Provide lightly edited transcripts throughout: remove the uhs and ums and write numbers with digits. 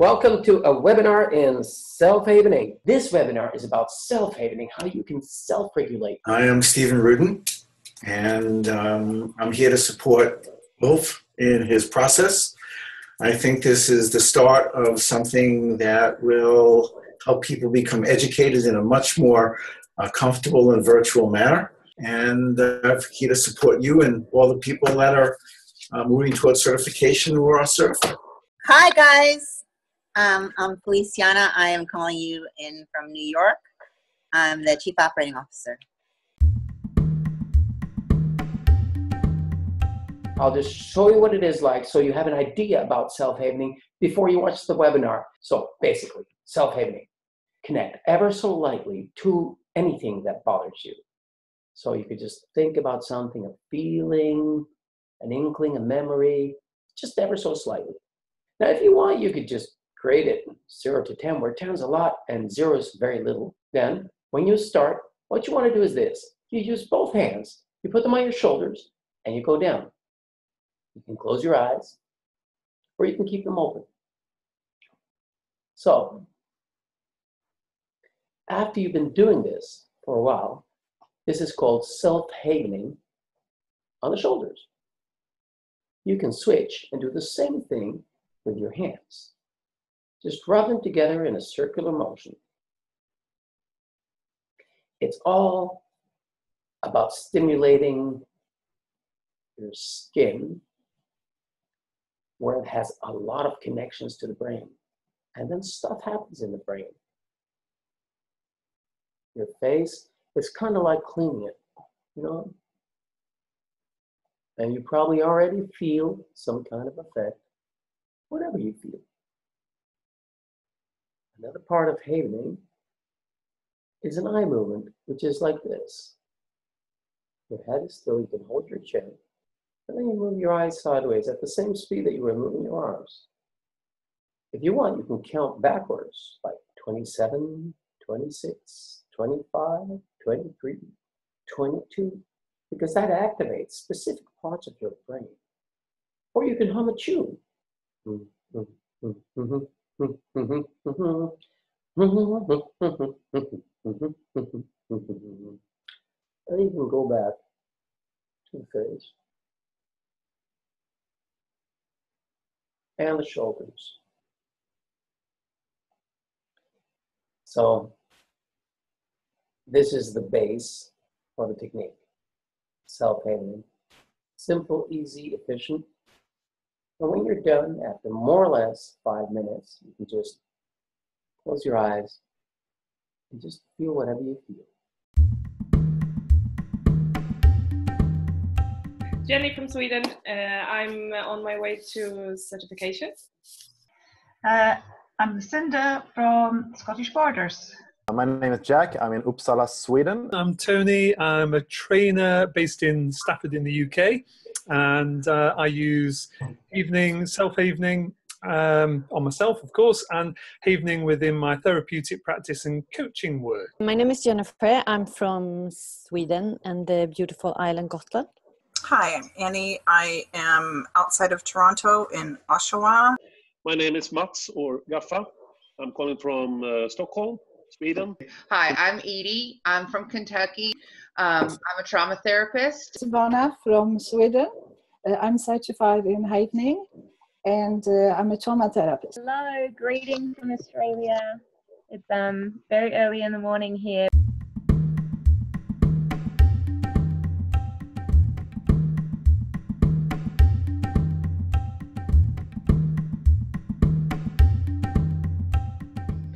Welcome to a webinar in self-havening. This webinar is about self-havening, how you can self-regulate. I am Stephen Rudin, and I'm here to support Wolf in his process. I think this is the start of something that will help people become educated in a much more comfortable and virtual manner. And I'm here to support you and all the people that are moving towards certification or are certified. Hi, guys. I'm Feliciana. I am calling you in from New York. I'm the Chief Operating Officer. I'll just show you what it is like so you have an idea about self-havening before you watch the webinar. So basically, self-havening. Connect ever so lightly to anything that bothers you. So you could just think about something, a feeling, an inkling, a memory, just ever so slightly. Now, if you want, you could just grade it 0 to 10, where 10 is a lot and 0 is very little. Then, when you start, what you want to do is this. You use both hands, you put them on your shoulders, and you go down. You can close your eyes, or you can keep them open. So, after you've been doing this for a while, this is called self-havening on the shoulders. You can switch and do the same thing with your hands. Just rub them together in a circular motion. It's all about stimulating your skin where it has a lot of connections to the brain. And then stuff happens in the brain. Your face is kind of like cleaning it, you know? And you probably already feel some kind of effect, whatever you feel. Another part of havening is an eye movement, which is like this. Your head is still, you can hold your chin, and then you move your eyes sideways at the same speed that you were moving your arms. If you want, you can count backwards, like 27, 26, 25, 23, 22, because that activates specific parts of your brain. Or you can hum a tune. And you can go back to the face and the shoulders. So this is the base for the technique. Self-havening. Simple, easy, efficient. And when you're done, after more or less 5 minutes, you can just close your eyes and just feel whatever you feel. Jenny from Sweden. I'm on my way to certification. I'm Lucinda from Scottish Borders. My name is Jack. I'm in Uppsala, Sweden. I'm Tony. I'm a trainer based in Stafford in the UK. And I use self-havening on myself, of course, and havening within my therapeutic practice and coaching work. My name is Jennifer. I'm from Sweden and the beautiful island Gotland. Hi, I'm Annie. I am outside of Toronto in Oshawa. My name is Mats, or Gaffa. I'm calling from Stockholm, Sweden. Hi, I'm Edie. I'm from Kentucky. I'm a trauma therapist. Silvana from Sweden. I'm certified in havening, and I'm a trauma therapist. Hello, greetings from Australia. It's very early in the morning here.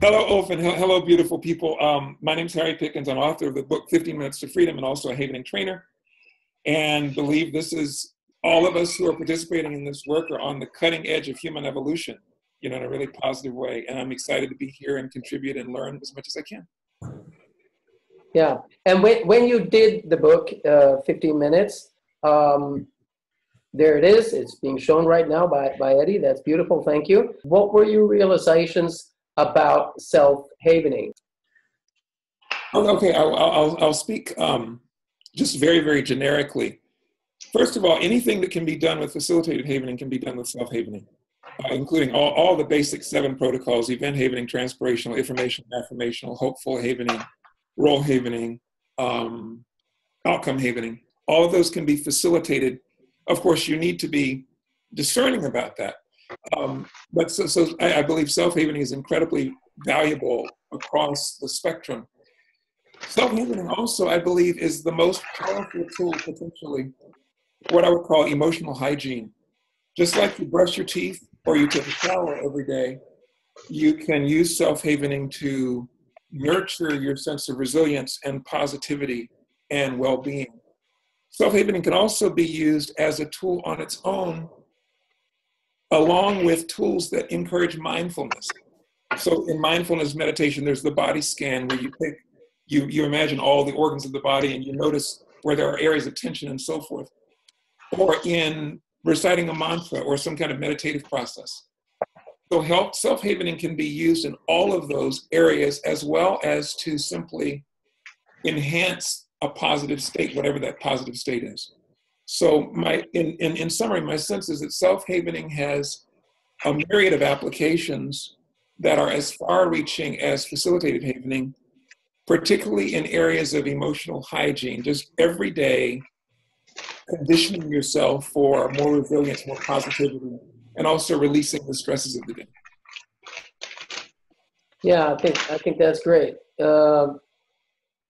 Hello, Ulf, and hello, beautiful people. My name is Harry Pickens. I'm author of the book 15 Minutes to Freedom and also a havening trainer. And believe this is all of us who are participating in this work are on the cutting edge of human evolution, in a really positive way. And I'm excited to be here and contribute and learn as much as I can. Yeah, and when you did the book, 15 Minutes, there it is. It's being shown right now by Eddie. That's beautiful. Thank you. What were your realizations about self-havening? Okay, I'll speak just very, very generically. First of all, anything that can be done with facilitated havening can be done with self-havening. including all the basic 7 protocols: event havening, transpirational, informational, affirmational, hopeful havening, role havening, outcome havening. All of those can be facilitated. Of course, you need to be discerning about that. But I believe self-havening is incredibly valuable across the spectrum. Self-havening also, I believe, is the most powerful tool, potentially, what I would call emotional hygiene. Just like you brush your teeth or you take a shower every day, you can use self-havening to nurture your sense of resilience and positivity and well-being. Self-havening can also be used as a tool on its own, along with tools that encourage mindfulness. So in mindfulness meditation, there's the body scan where you imagine all the organs of the body and you notice where there are areas of tension and so forth. Or in reciting a mantra or some kind of meditative process. So self-havening can be used in all of those areas, as well as to simply enhance a positive state, whatever that positive state is. So in summary, my sense is that self-havening has a myriad of applications that are as far-reaching as facilitated havening, particularly in areas of emotional hygiene, just every day conditioning yourself for more resilience, more positivity, and also releasing the stresses of the day. Yeah, I think that's great.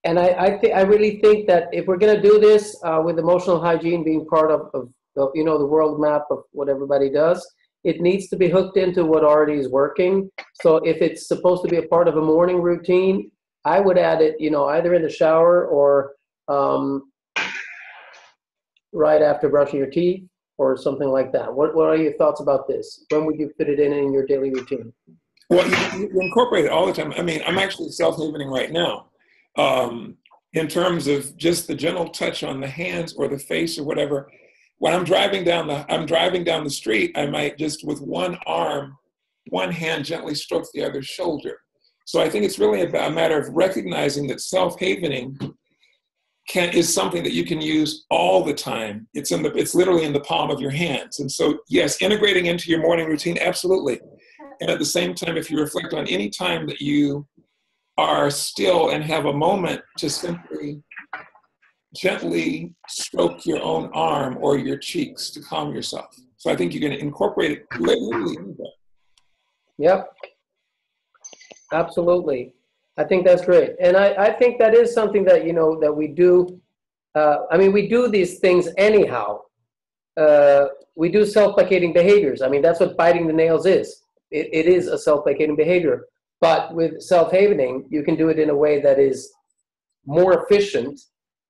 And I really think that if we're going to do this with emotional hygiene being part of the world map of what everybody does, it needs to be hooked into what already is working. So if it's supposed to be a part of a morning routine, I would add it, either in the shower or right after brushing your teeth or something like that. What are your thoughts about this? When would you fit it in your daily routine? Well, you incorporate it all the time. I mean, I'm actually self-havening right now. In terms of just the gentle touch on the hands or the face or whatever. When I'm driving down the street, I might just with one hand gently stroke the other shoulder. So I think it's really about a matter of recognizing that self-havening is something that you can use all the time. It's literally in the palm of your hands. And so, yes, integrating into your morning routine, absolutely. And at the same time, if you reflect on any time that you are still and have a moment to simply gently stroke your own arm or your cheeks to calm yourself. So I think you're going to incorporate it literally into that. Yep, absolutely. I think that's great. And I think that is something that, that we do. We do these things anyhow. We do self-placating behaviors. I mean, that's what biting the nails is. It is a self-placating behavior. But with self-havening, you can do it in a way that is more efficient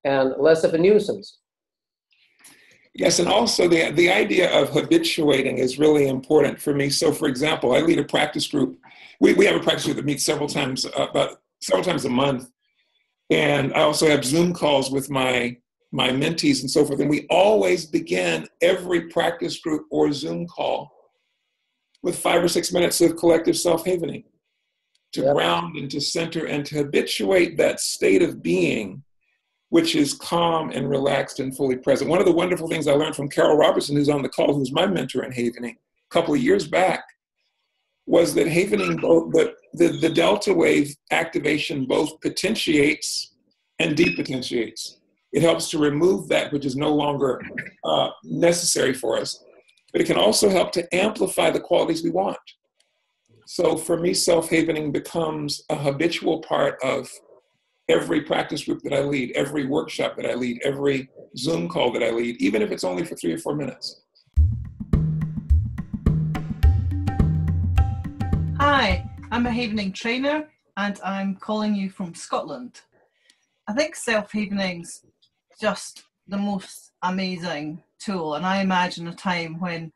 and less of a nuisance. Yes, and also the idea of habituating is really important for me. So, for example, I lead a practice group. We have a practice group that meets several times a month. And I also have Zoom calls with my mentees and so forth. And we always begin every practice group or Zoom call with 5 or 6 minutes of collective self-havening to ground and to center and to habituate that state of being, which is calm and relaxed and fully present. One of the wonderful things I learned from Carol Robertson, who's on the call, who's my mentor in havening, a couple of years back, was that havening, the delta wave activation both potentiates and depotentiates. It helps to remove that which is no longer necessary for us, but it can also help to amplify the qualities we want. So for me, self-havening becomes a habitual part of every practice group that I lead, every workshop that I lead, every Zoom call that I lead, even if it's only for 3 or 4 minutes. Hi, I'm a havening trainer and I'm calling you from Scotland. I think self-havening's just the most amazing tool, and I imagine a time when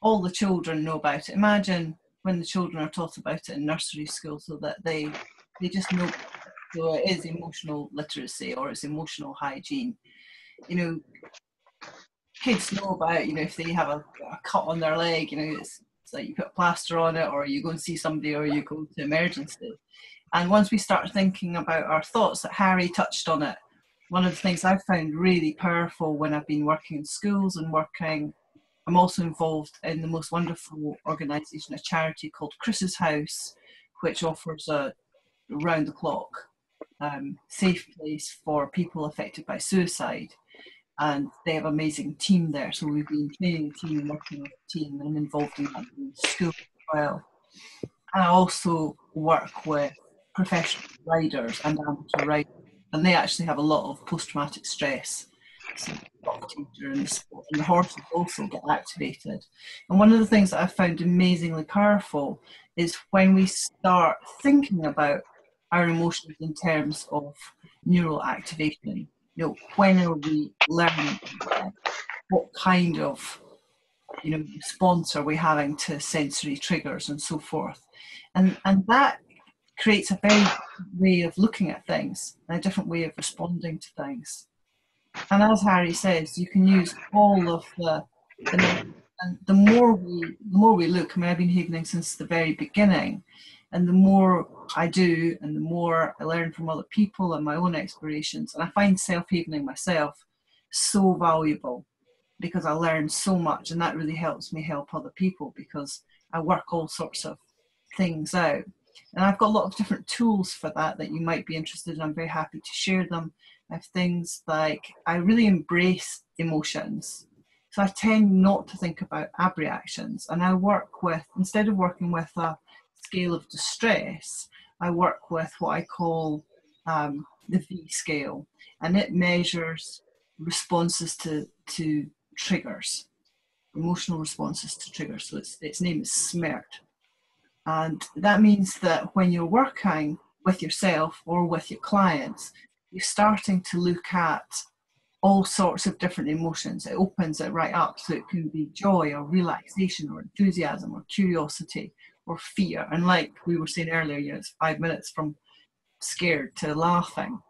all the children know about it. Imagine when the children are taught about it in nursery school so that they just know. So it is emotional literacy or it's emotional hygiene. Kids know about, if they have a cut on their leg, it's like you put a plaster on it, or you go and see somebody, or you go to emergency. And once we start thinking about our thoughts, that Harry touched on it, one of the things I've found really powerful when I've been working in schools and working I'm also involved in the most wonderful organisation, a charity called Chris's House, which offers a round-the-clock safe place for people affected by suicide. And they have an amazing team there. So we've been training the team and working with the team, and I'm involved in that in school as well. And I also work with professional riders and amateur riders, and they actually have a lot of post-traumatic stress. So during the sport, and the horses also get activated. And one of the things that I found amazingly powerful is when we start thinking about our emotions in terms of neural activation. You know, when are we learning? What kind of, you know, response are we having to sensory triggers and so forth? And that creates a very different way of looking at things and a different way of responding to things. And as Harry says, you can use all of and the more we look. I mean, I've been havening since the very beginning, and the more I do, and the more I learn from other people and my own explorations, and I find self-havening myself so valuable because I learn so much, and that really helps me help other people because I work all sorts of things out. And I've got a lot of different tools for that you might be interested in. I'm very happy to share them. I have things like I really embrace emotions. So I tend not to think about abreactions. And I work with, instead of working with a scale of distress, I work with what I call the V scale. And it measures responses to triggers, emotional responses to triggers. So its name is SMERT. And that means that when you're working with yourself or with your clients, you're starting to look at all sorts of different emotions. It opens it right up, so it can be joy or relaxation or enthusiasm or curiosity or fear. And like we were saying earlier, you know, it's 5 minutes from scared to laughing.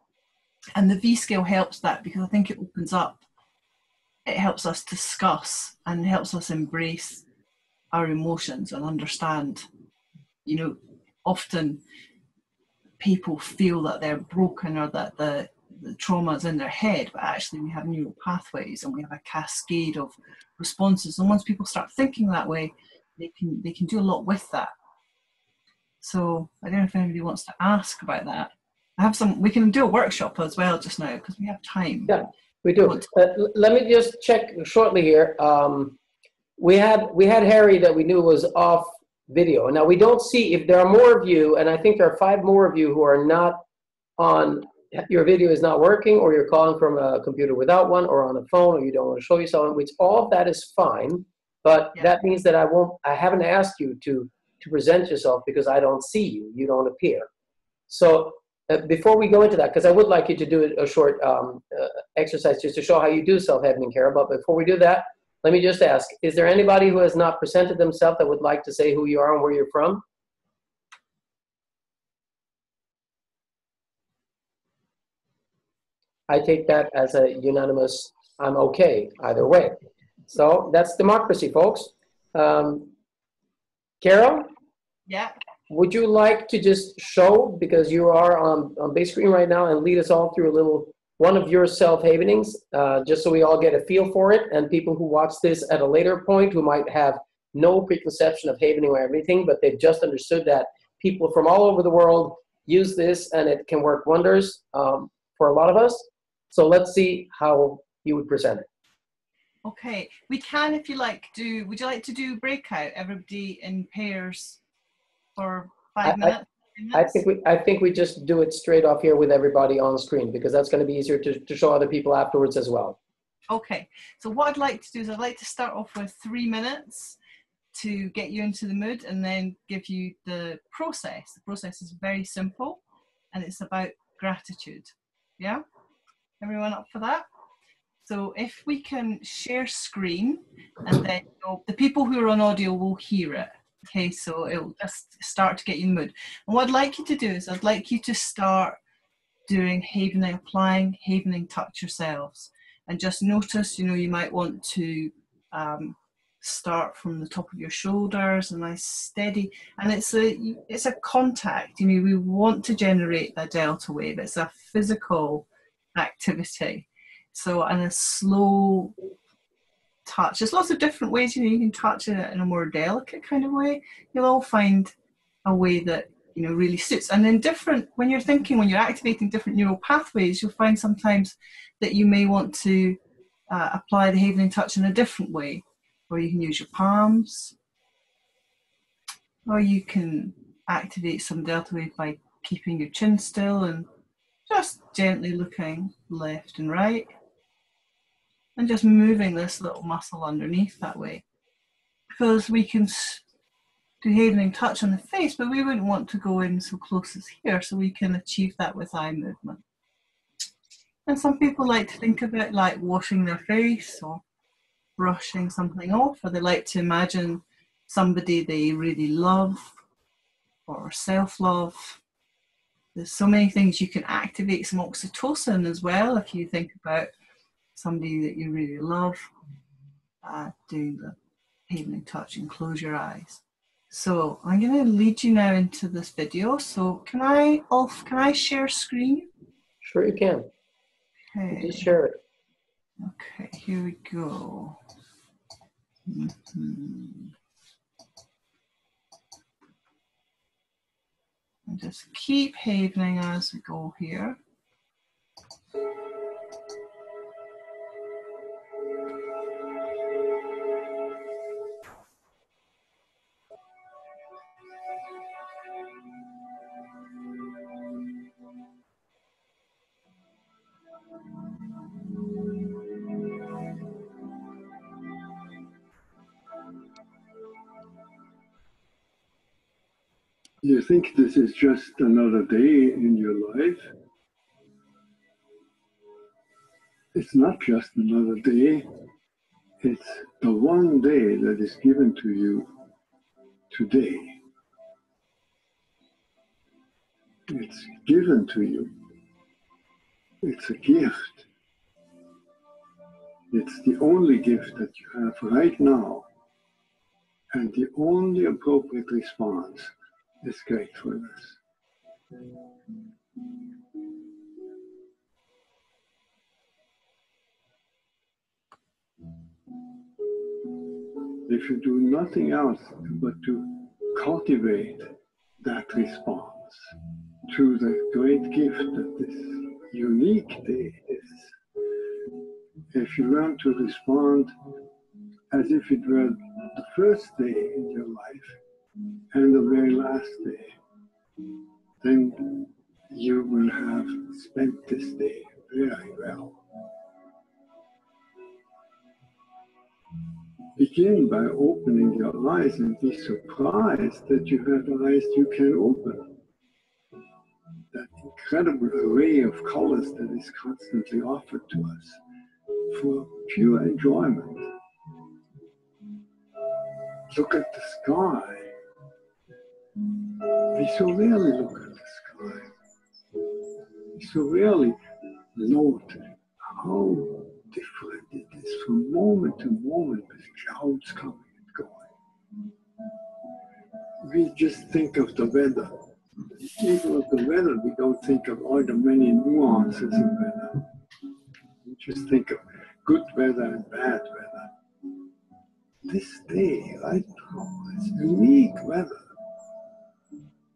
And the V scale helps that because I think it opens up, it helps us discuss and helps us embrace our emotions and understand. You know, often people feel that they're broken or that the trauma is in their head, but actually we have neural pathways and we have a cascade of responses. And once people start thinking that way, they can do a lot with that. So I don't know if anybody wants to ask about that. I have some. We can do a workshop as well just now because we have time. Yeah, we do. Let me just check shortly here. We had Harry that we knew was off video. Now we don't see if there are more of you, and I think there are 5 more of you who are not on. Your video is not working, or you're calling from a computer without one, or on a phone, or you don't want to show yourself. Which all of that is fine, but that means that I haven't asked you to present yourself because I don't see you. You don't appear. So before we go into that, because I would like you to do a short exercise just to show how you do self-havening, Carol. But before we do that, let me just ask, is there anybody who has not presented themselves that would like to say who you are and where you're from? I take that as a unanimous, I'm okay either way. So that's democracy, folks. Carol? Yeah. Would you like to just show, because you are on big screen right now, and lead us all through one of your self-havenings, just so we all get a feel for it, and people who watch this at a later point who might have no preconception of havening or everything, but they've just understood that people from all over the world use this and it can work wonders for a lot of us. So let's see how you would present it. Okay, we can, if you like, would you like to do breakout, everybody in pairs for 5 minutes? I think we just do it straight off here with everybody on screen, because that's going to be easier to show other people afterwards as well. Okay, so what I'd like to do is I'd like to start off with 3 minutes to get you into the mood and then give you the process. The process is very simple and it's about gratitude. Yeah? Everyone up for that? So if we can share screen, and then the people who are on audio will hear it. Okay, so it'll just start to get you in the mood. And what I'd like you to do is I'd like you to start doing havening, applying havening touch yourselves. And just notice, you might want to start from the top of your shoulders, a nice steady, and it's a contact. We want to generate a delta wave. It's a physical activity. So, and a slow touch. There's lots of different ways, you know, you can touch it in a more delicate kind of way. You'll all find a way that, you know, really suits. And then when you're activating different neural pathways, you'll find sometimes that you may want to apply the Havening touch in a different way, or you can use your palms, or you can activate some delta wave by keeping your chin still and just gently looking left and right, and just moving this little muscle underneath that way. Because we can do Havening touch on the face, but we wouldn't want to go in so close as here, so we can achieve that with eye movement. And some people like to think of it like washing their face or brushing something off, or they like to imagine somebody they really love or self-love. There's so many things you can activate. Some oxytocin as well if you think about somebody that you really love, doing the Havening touch, and close your eyes. So I'm going to lead you now into this video. So can I share screen? Sure you can. Okay. Just share it. Okay, here we go. And just keep Havening as we go here. You think this is just another day in your life? It's not just another day. It's the one day that is given to you today. It's given to you. It's a gift. It's the only gift that you have right now. And the only appropriate response is gratefulness. If you do nothing else but to cultivate that response to the great gift that this unique day is, if you learn to respond as if it were the first day in your life and the very last day, then you will have spent this day very well. Begin by opening your eyes and be surprised that you have eyes you can open. That incredible array of colors that is constantly offered to us for pure enjoyment. Look at the sky. We so rarely look at the sky. We so rarely note how different it is from moment to moment with clouds coming and going. We just think of the weather. Even of the weather, we don't think of all the many nuances in weather. We just think of good weather and bad weather. This day, right now, is unique weather.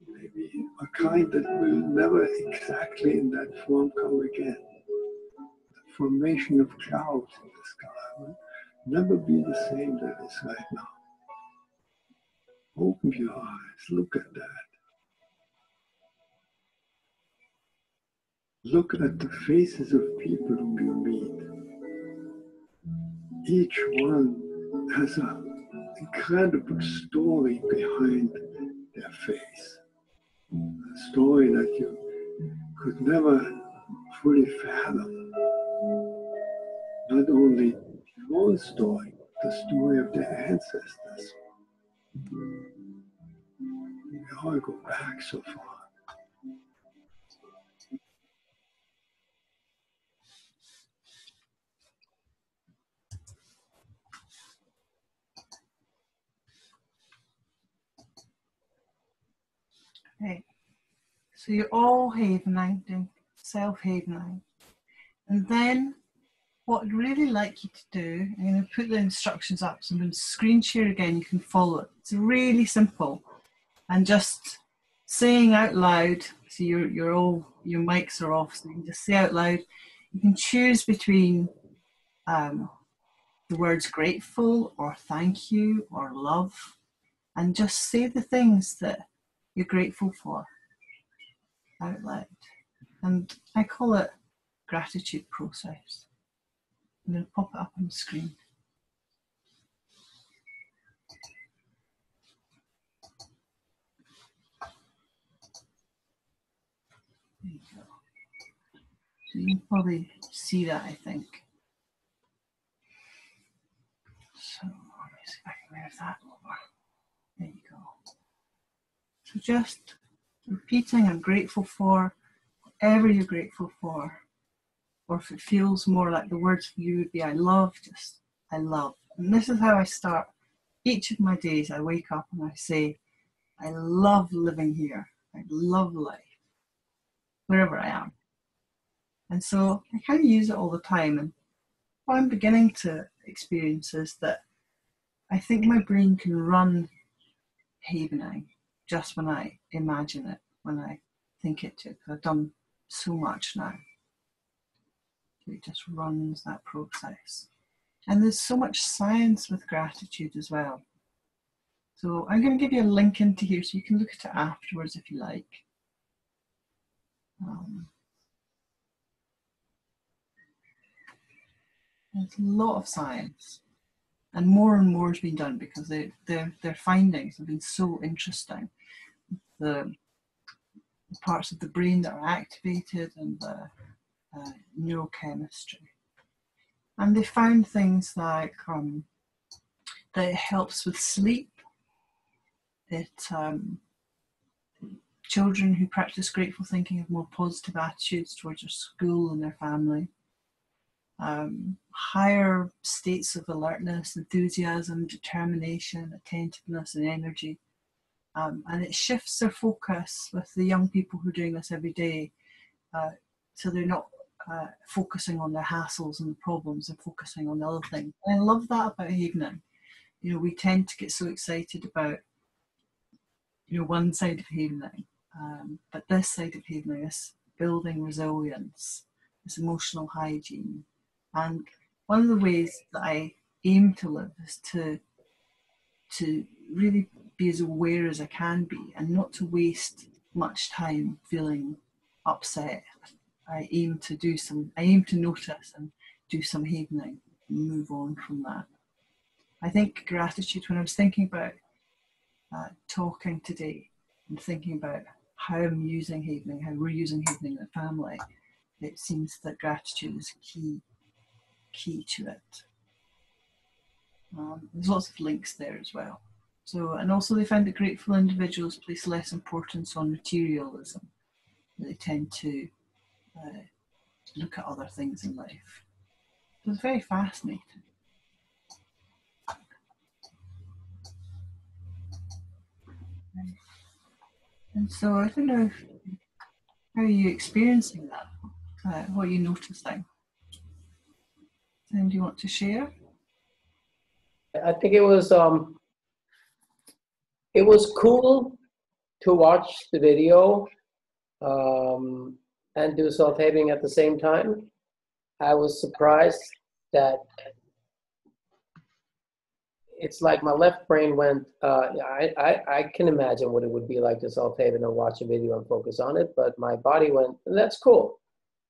Maybe a kind that will never exactly in that form come again. The formation of clouds in the sky will never be the same that is right now. Open your eyes, look at that. Look at the faces of people whom you meet. Each one has an incredible story behind their face. A story that you could never fully fathom. Not only your own story, but the story of their ancestors. We all go back so far. Okay, so you're all havening, doing self-havening. And then what I'd really like you to do, I'm going to put the instructions up, so I'm going to screen share again, you can follow it. It's really simple. And just saying out loud, so your mics are off, so you can just say out loud. You can choose between the words grateful or thank you or love, and just say the things that you're grateful for out loud. And I call it gratitude process. I'm going to pop it up on the screen. There you go. So you can probably see that, I think. So let me see if I can move that over. There you go. So just repeating, I'm grateful for whatever you're grateful for. Or if it feels more like the words for you would be I love, just I love. And this is how I start each of my days. I wake up and I say, I love living here. I love life, wherever I am. And so I kind of use it all the time. And what I'm beginning to experience is that I think my brain can run havening just when I imagine it, when I think it to. I've done so much now. It just runs that process. And there's so much science with gratitude as well. So I'm going to give you a link into here so you can look at it afterwards if you like. There's a lot of science, and more has been done because their findings have been so interesting. The parts of the brain that are activated and the neurochemistry. And they found things like that it helps with sleep. Children who practice grateful thinking have more positive attitudes towards their school and their family. Higher states of alertness, enthusiasm, determination, attentiveness, and energy. And it shifts their focus with the young people who are doing this every day. So they're not focusing on their hassles and the problems, they're focusing on the other things. And I love that about Havening. You know, we tend to get so excited about, you know, one side of Havening, but this side of Havening is building resilience, this emotional hygiene. And one of the ways that I aim to live is to really be as aware as I can be and not to waste much time feeling upset. I aim to notice and do some havening and move on from that. I think gratitude, when I was thinking about talking today and thinking about how I'm using havening, how we're using havening in the family, it seems that gratitude is key to it. There's lots of links there as well. So, and also they found that grateful individuals place less importance on materialism. They tend to look at other things in life. So it's very fascinating. And so I don't know how are you experiencing that? What are you noticing? And do you want to share? I think it was cool to watch the video and do self-havening at the same time. I was surprised that it's like my left brain went, I can imagine what it would be like to self-haven and watch a video and focus on it, but my body went, that's cool,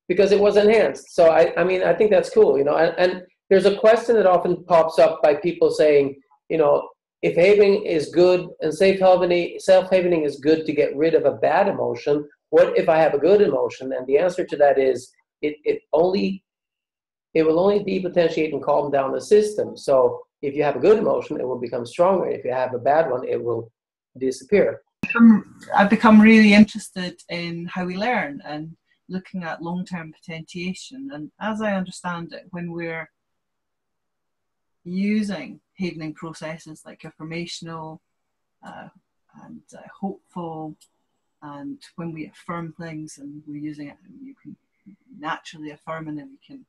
because it was enhanced. So I mean, I think that's cool, you know, and there's a question that often pops up by people saying, you know, if havening is good and self-havening is good to get rid of a bad emotion, what if I have a good emotion? And the answer to that is it will only depotentiate and calm down the system. So if you have a good emotion, it will become stronger. If you have a bad one, it will disappear. I've become really interested in how we learn and looking at long-term potentiation. And as I understand it, when we're using havening processes like affirmational and hopeful, and when we affirm things and we're using it, you can naturally affirm and then we can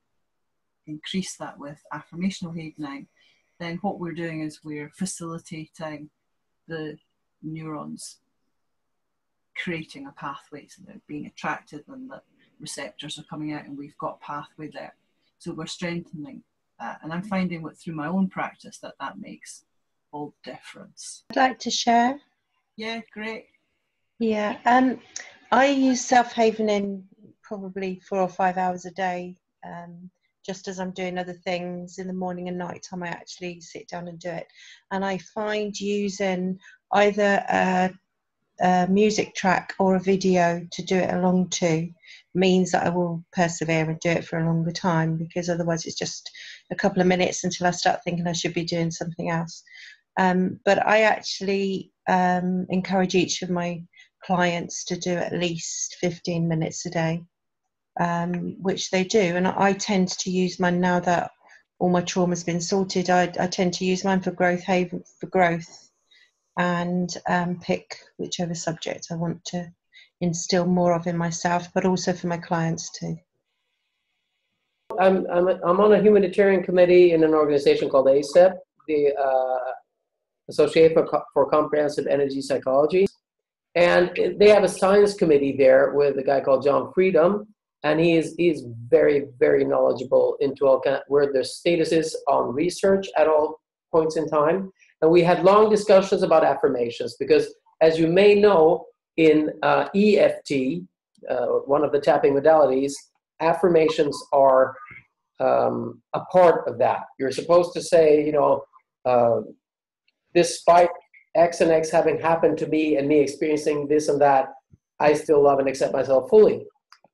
increase that with affirmational havening, then what we're doing is we're facilitating the neurons creating a pathway, so they're being attracted and the receptors are coming out and we've got a pathway there. So we're strengthening that. And I'm finding through my own practice that makes all the difference. I'd like to share. Yeah, great. Yeah, I use self-havening probably 4 or 5 hours a day. Just as I'm doing other things in the morning and night time, I actually sit down and do it. And I find using either a music track or a video to do it along to means that I will persevere and do it for a longer time, because otherwise it's just a couple of minutes until I start thinking I should be doing something else. But I actually encourage each of my clients to do at least 15 minutes a day, which they do. And I tend to use mine now that all my trauma has been sorted. I tend to use mine for growth, and pick whichever subject I want to instill more of in myself, but also for my clients too. I'm on a humanitarian committee in an organization called ACEP, the Association for Comprehensive Energy Psychology. And they have a science committee there with a guy called John Freedom, and he is very, very knowledgeable into all where the status is on research at all points in time. And we had long discussions about affirmations because, as you may know, in EFT, one of the tapping modalities, affirmations are a part of that. You're supposed to say, despite X and X having happened to me and me experiencing this and that, I still love and accept myself fully.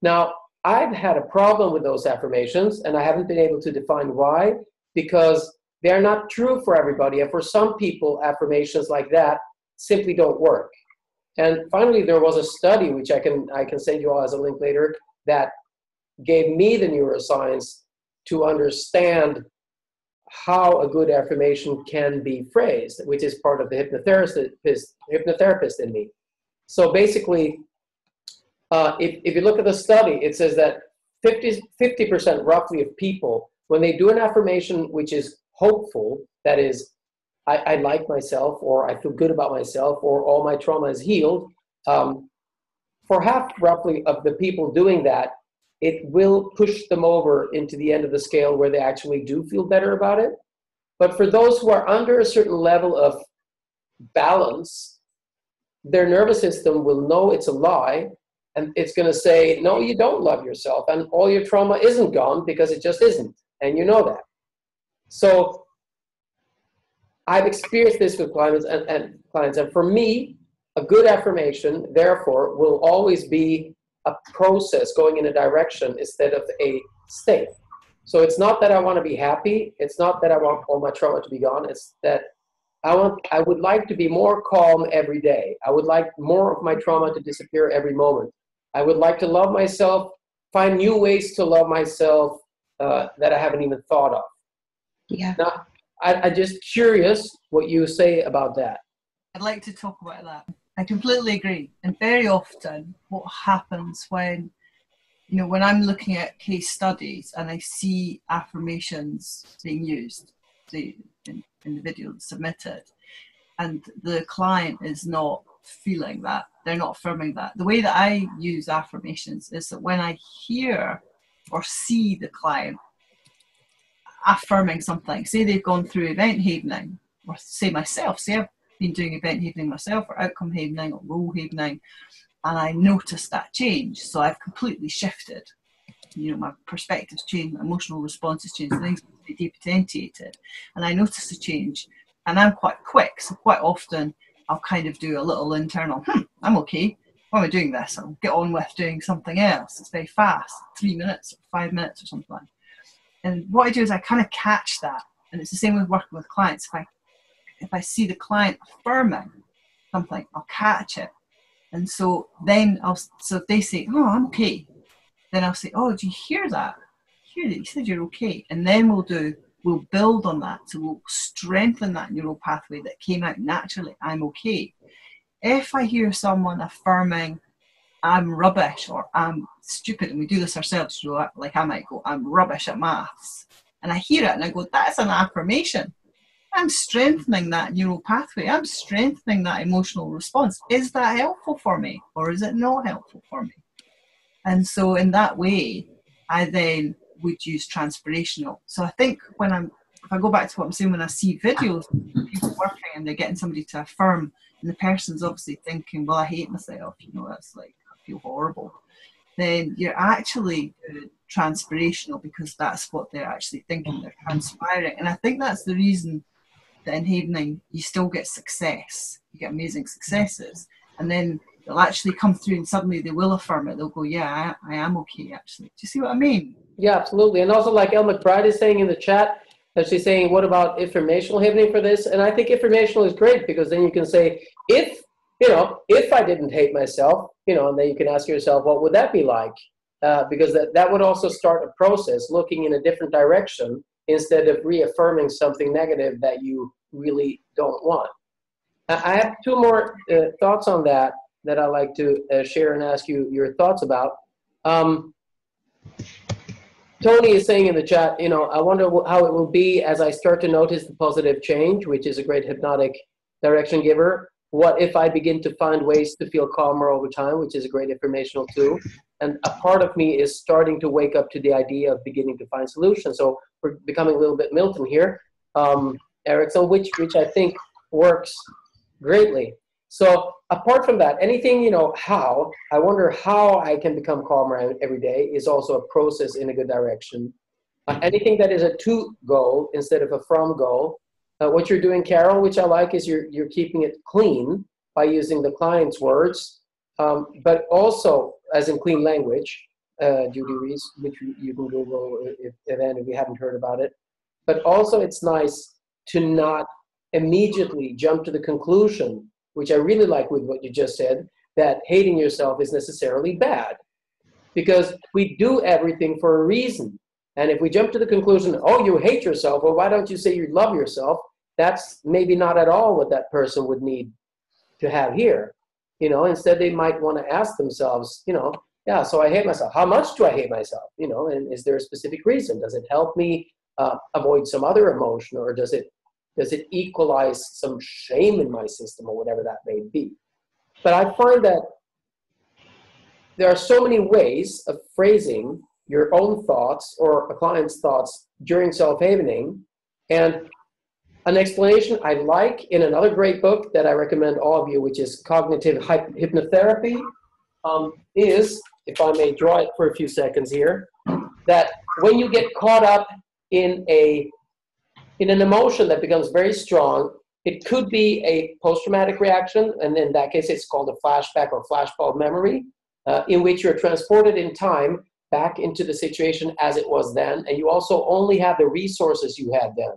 Now, I've had a problem with those affirmations, and I haven't been able to define why, because they're not true for everybody. And for some people, affirmations like that simply don't work. And finally, there was a study, which I can send you all as a link later, that gave me the neuroscience to understand how a good affirmation can be phrased, which is part of the hypnotherapist in me. So basically, if you look at the study, it says that 50% roughly of people, when they do an affirmation which is hopeful, that is, I like myself, or I feel good about myself, or all my trauma is healed, for half roughly of the people doing that, it will push them over into the end of the scale where they actually do feel better about it. But for those who are under a certain level of balance, their nervous system will know it's a lie, and it's going to say, no, you don't love yourself, and all your trauma isn't gone because it just isn't, and you know that. So I've experienced this with clients, and for me, a good affirmation, therefore, will always be a process going in a direction instead of a state. So it's not that I want to be happy. It's not that I want all my trauma to be gone. It's that I would like to be more calm every day. I would like more of my trauma to disappear every moment. I would like to love myself, find new ways to love myself that I haven't even thought of. Yeah. Now, I'm just curious what you say about that. I'd like to talk about that. I completely agree. And very often what happens when I'm looking at case studies and I see affirmations being used in the video submitted, and the client is not feeling that, they're not affirming that. The way that I use affirmations is that when I hear or see the client affirming something, say they've gone through event havening, or say I've been doing event havening myself, or outcome havening, or role havening, and I noticed that change. So I've completely shifted. My perspective's changed, my emotional responses changed, things be depotentiated, and I noticed a change. And I'm quite quick, so quite often I'll kind of do a little internal, I'm okay. Why am I doing this? I'll get on with doing something else. It's very fast, 3 minutes or 5 minutes or something like that. And what I do is I kind of catch that. And it's the same with working with clients. If I see the client affirming something, I'll catch it. And so then so if they say, oh, I'm okay, then I'll say, oh, do you hear that? Hear that? You said you're okay. And then we'll build on that. So we'll strengthen that neural pathway that came out naturally. I'm okay. If I hear someone affirming, I'm rubbish or I'm stupid, and we do this ourselves, you know, like I might go, I'm rubbish at maths. And I hear it and I go, that's an affirmation. I'm strengthening that neural pathway. I'm strengthening that emotional response. Is that helpful for me or is it not helpful for me? And so in that way, I then would use transpirational. So I think if I go back to what I'm saying, when I see videos of people working and they're getting somebody to affirm, and the person's obviously thinking, well, I hate myself, you know, that's like, I feel horrible. Then you're actually transpirational because that's what they're actually thinking. They're transpiring. And I think that's the reason that in Havening you still get success. You get amazing successes. And then they'll actually come through and suddenly they will affirm it. They'll go, yeah, I am okay, actually. Do you see what I mean? Yeah, absolutely. And also, like Elle McBride is saying in the chat, that she's saying, what about informational Havening for this? And I think informational is great because then you can say, if I didn't hate myself, you know, and then you can ask yourself, what would that be like? Because that would also start a process looking in a different direction instead of reaffirming something negative that you really don't want. I have two more thoughts on that I'd like to share and ask you your thoughts about. Tony is saying in the chat, you know, I wonder how it will be as I start to notice the positive change, which is a great hypnotic direction giver. What if I begin to find ways to feel calmer over time, which is a great informational tool. And a part of me is starting to wake up to the idea of beginning to find solutions. So we're becoming a little bit Milton here, Erickson, which I think works greatly. So apart from that, anything, you know, I wonder how I can become calmer every day is also a process in a good direction. Anything that is a to goal instead of a from goal. What you're doing, Carol, which I like, is you're keeping it clean by using the client's words, but also as in clean language, Judy Rees, which you can Google if you haven't heard about it. But also it's nice to not immediately jump to the conclusion, which I really like with what you just said, that hating yourself is necessarily bad. Because we do everything for a reason. And if we jump to the conclusion, oh, you hate yourself, well, why don't you say you love yourself? That's maybe not at all what that person would need to have here. You know, instead they might want to ask themselves, you know, yeah, so I hate myself. How much do I hate myself? You know, and is there a specific reason? Does it help me avoid some other emotion, or does it equalize some shame in my system, or whatever that may be? But I find that there are so many ways of phrasing your own thoughts or a client's thoughts during self-havening. And an explanation I like in another great book that I recommend all of you, which is Cognitive Hypnotherapy, is, if I may draw it for a few seconds here, that when you get caught up in an emotion that becomes very strong, it could be a post-traumatic reaction, and in that case it's called a flashback or flashbulb memory, in which you're transported in time back into the situation as it was then, and you also only have the resources you had then.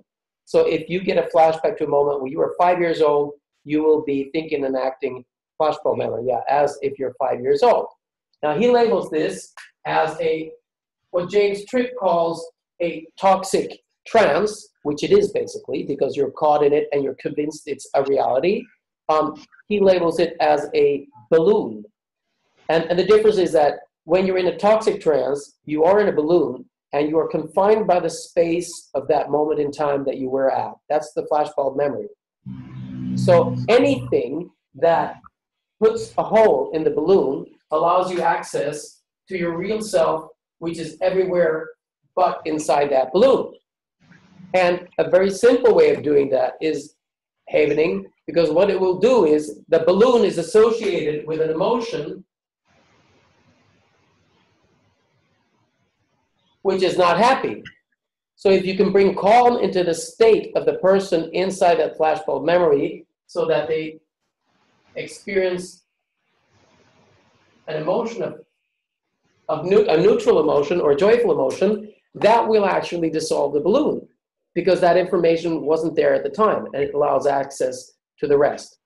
So if you get a flashback to a moment when you were 5 years old, you will be thinking and acting flashbulb memory, yeah, as if you're 5 years old. Now he labels this as what James Tripp calls a toxic trance, which it is basically, because you're caught in it and you're convinced it's a reality. He labels it as a balloon. And the difference is that when you're in a toxic trance, you are in a balloon and you are confined by the space of that moment in time that you were at. That's the flashbulb memory. So anything that puts a hole in the balloon allows you access to your real self, which is everywhere but inside that balloon. And a very simple way of doing that is havening, because what it will do is the balloon is associated with an emotion which is not happy. So if you can bring calm into the state of the person inside that flashbulb memory so that they experience an emotion a neutral emotion or a joyful emotion, that will actually dissolve the balloon, because that information wasn't there at the time, and it allows access to the rest.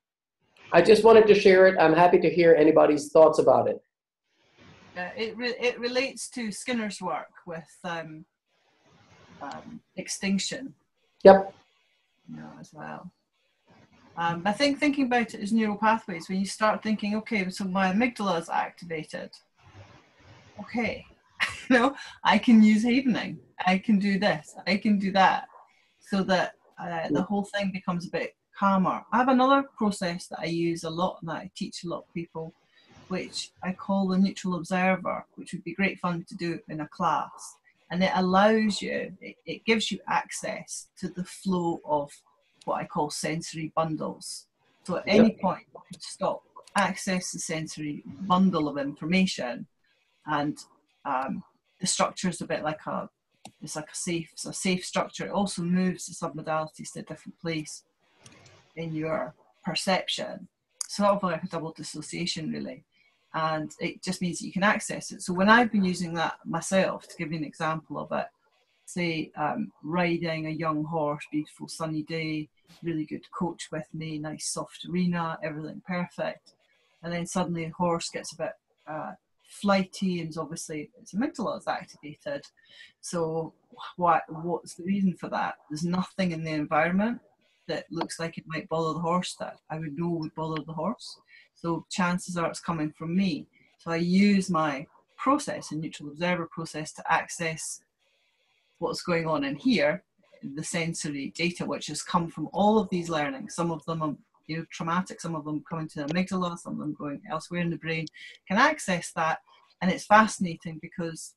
I just wanted to share it. I'm happy to hear anybody's thoughts about it. It relates to Skinner's work with extinction. Yep. You know, as well. I think thinking about it as neural pathways, when you start thinking, okay, so my amygdala is activated. Okay, I can use havening. I can do this. I can do that, so that the whole thing becomes a bit calmer. I have another process that I use a lot and that I teach a lot of people, which I call the neutral observer, which would be great fun to do in a class. And it allows you, it gives you access to the flow of what I call sensory bundles. So at any point, you can stop, access the sensory bundle of information, and the structure is a bit like it's like a safe structure. It also moves the submodalities to a different place in your perception. Sort of like a double dissociation, really. And it just means that you can access it. So when I've been using that myself, to give you an example of it, say riding a young horse, beautiful sunny day, really good coach with me, nice soft arena, everything perfect. And then suddenly the horse gets a bit flighty, and obviously its amygdala is activated. So what's the reason for that? There's nothing in the environment that looks like it might bother the horse that I would know would bother the horse. So chances are it's coming from me. So I use my process, a neutral observer process, to access what's going on in here, the sensory data, which has come from all of these learnings. Some of them are traumatic, some of them coming to the amygdala, some of them going elsewhere in the brain, can access that. And it's fascinating because,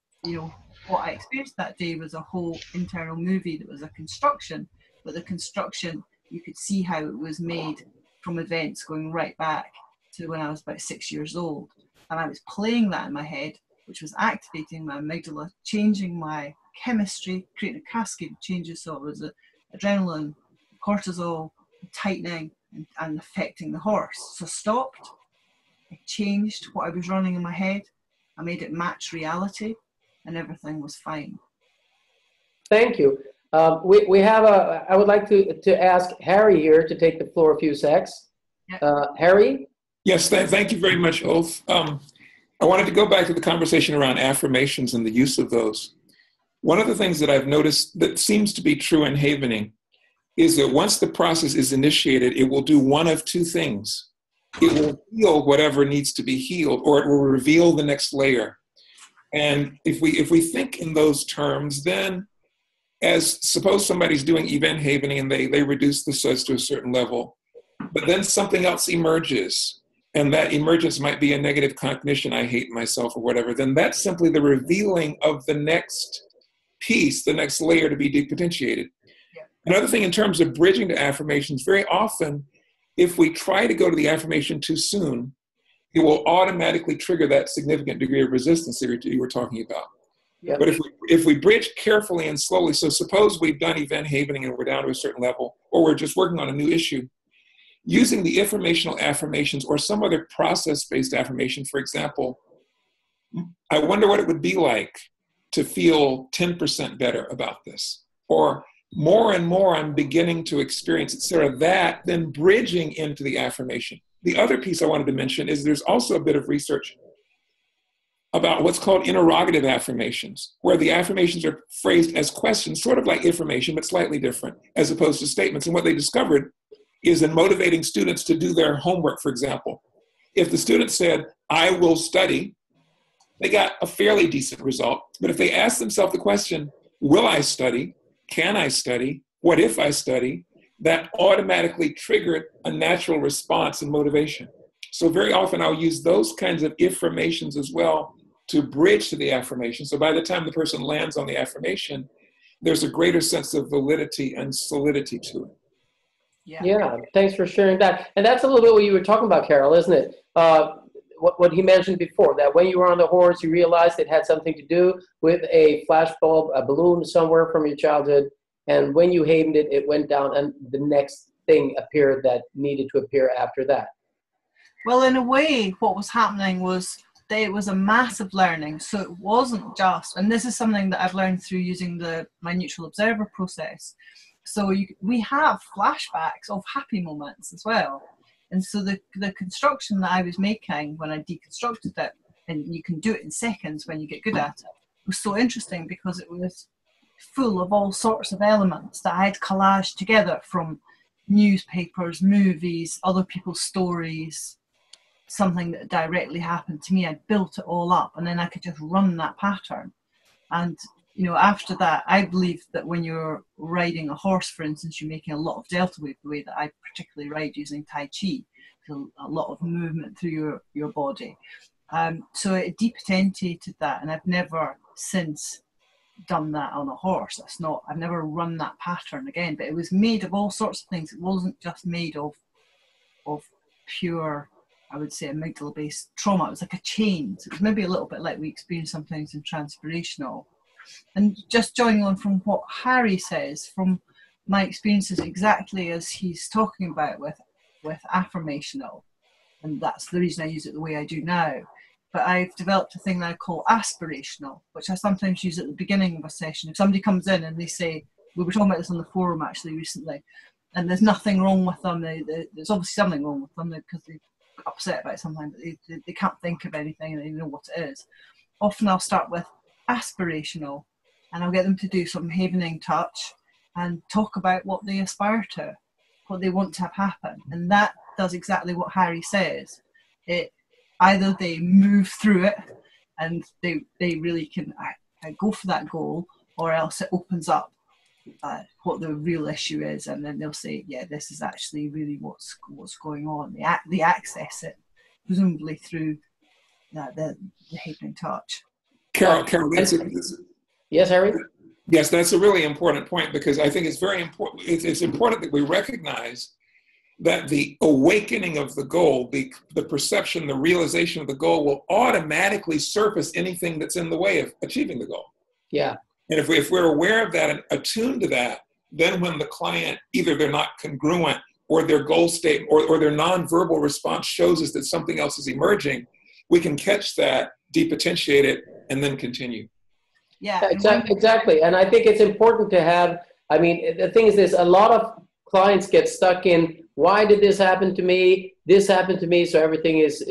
what I experienced that day was a whole internal movie that was a construction, but the construction, you could see how it was made from events going right back to when I was about 6 years old. And I was playing that in my head, which was activating my amygdala, changing my chemistry, creating a cascade of changes. So it was adrenaline, cortisol, tightening, and affecting the horse. So I stopped, I changed what I was running in my head, I made it match reality, and everything was fine. Thank you. We have I would like to ask Harry here to take the floor a few secs. Harry? Yes, thank you very much, Ulf. I wanted to go back to the conversation around affirmations and the use of those. One of the things that I've noticed that seems to be true in havening is that once the process is initiated, it will do one of two things. It will heal whatever needs to be healed, or it will reveal the next layer. And if we think in those terms, then suppose somebody's doing event havening and they reduce the suds to a certain level, but then something else emerges, and that emergence might be a negative cognition, I hate myself or whatever, then that's simply the revealing of the next piece, the next layer to be depotentiated. Another thing in terms of bridging to affirmations, very often, if we try to go to the affirmation too soon, it will automatically trigger that significant degree of resistance that you were talking about. Yep. But if we bridge carefully and slowly, so suppose we've done event havening and we're down to a certain level, or we're just working on a new issue, using the informational affirmations or some other process-based affirmation, for example, I wonder what it would be like to feel 10% better about this, or more and more I'm beginning to experience, etc. That then bridging into the affirmation. The other piece I wanted to mention is there's also a bit of research about what's called interrogative affirmations, where the affirmations are phrased as questions, sort of like information, but slightly different, as opposed to statements. And what they discovered is in motivating students to do their homework, for example, if the student said, I will study, they got a fairly decent result. But if they asked themselves the question, will I study? Can I study? What if I study? That automatically triggered a natural response and motivation. So very often I'll use those kinds of affirmations as well to bridge to the affirmation. So by the time the person lands on the affirmation, there's a greater sense of validity and solidity to it. Yeah, thanks for sharing that. And that's a little bit what you were talking about, Carol, isn't it? What he mentioned before, that when you were on the horse, you realized it had something to do with a flashbulb, a balloon somewhere from your childhood. And when you havened it, it went down and the next thing appeared that needed to appear after that. Well, in a way, what was happening was that it was a massive learning. So it wasn't just, and this is something that I've learned through using my neutral observer process. So we have flashbacks of happy moments as well. And so the construction that I was making when I deconstructed it, and you can do it in seconds when you get good at it, was so interesting because it was full of all sorts of elements that I had collaged together from newspapers, movies, other people's stories, something that directly happened to me. I built it all up, and then I could just run that pattern. And you know, after that, I believe that when you're riding a horse, for instance, you're making a lot of delta wave, the way that I particularly ride using Tai Chi, so a lot of movement through your body. So it depotentiated that, and I've never since done that on a horse. I've never run that pattern again, but it was made of all sorts of things. It wasn't just made of pure, I would say, amygdala-based trauma. It was like a chain. So it was maybe a little bit like we experience sometimes in transpirational. And just joining on from what Harry says, from my experiences exactly as he's talking about with affirmational, and that's the reason I use it the way I do now. But I've developed a thing that I call aspirational, which I sometimes use at the beginning of a session. If somebody comes in and they say, we were talking about this on the forum actually recently, and there's nothing wrong with them, there's obviously something wrong with them because they're upset about something, but they can't think of anything and they know what it is. Often I'll start with aspirational, and I'll get them to do some havening touch and talk about what they aspire to, what they want to have happen. And that does exactly what Harry says. Either they move through it and they really can go for that goal, or else it opens up what the real issue is, and then they'll say, yeah, this is actually really what's going on. They access it, presumably through the havening touch. Carol, yes, Harry? Yes, that's a really important point, because I think it's very important. It's important that we recognize that the awakening of the goal, the perception, the realization of the goal will automatically surface anything that's in the way of achieving the goal. Yeah. And if we're aware of that and attuned to that, then when the client, either they're not congruent or their goal statement or their nonverbal response shows us that something else is emerging, we can catch that, depotentiate it, and then continue. Yeah, exactly. And I think it's important to have, I mean, the thing is this, a lot of clients get stuck in, why did this happen to me? This happened to me, so everything is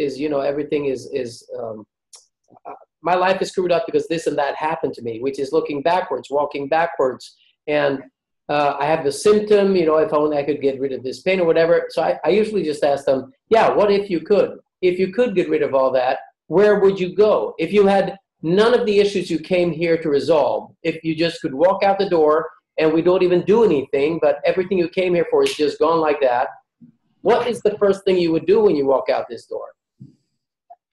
my life is screwed up because this and that happened to me, which is looking backwards, walking backwards. And I have the symptom, if only I could get rid of this pain or whatever. So I usually just ask them, yeah, what if you could? If you could get rid of all that, where would you go? If you had none of the issues you came here to resolve, if you just could walk out the door and we don't even do anything, but everything you came here for is just gone like that, what is the first thing you would do when you walk out this door?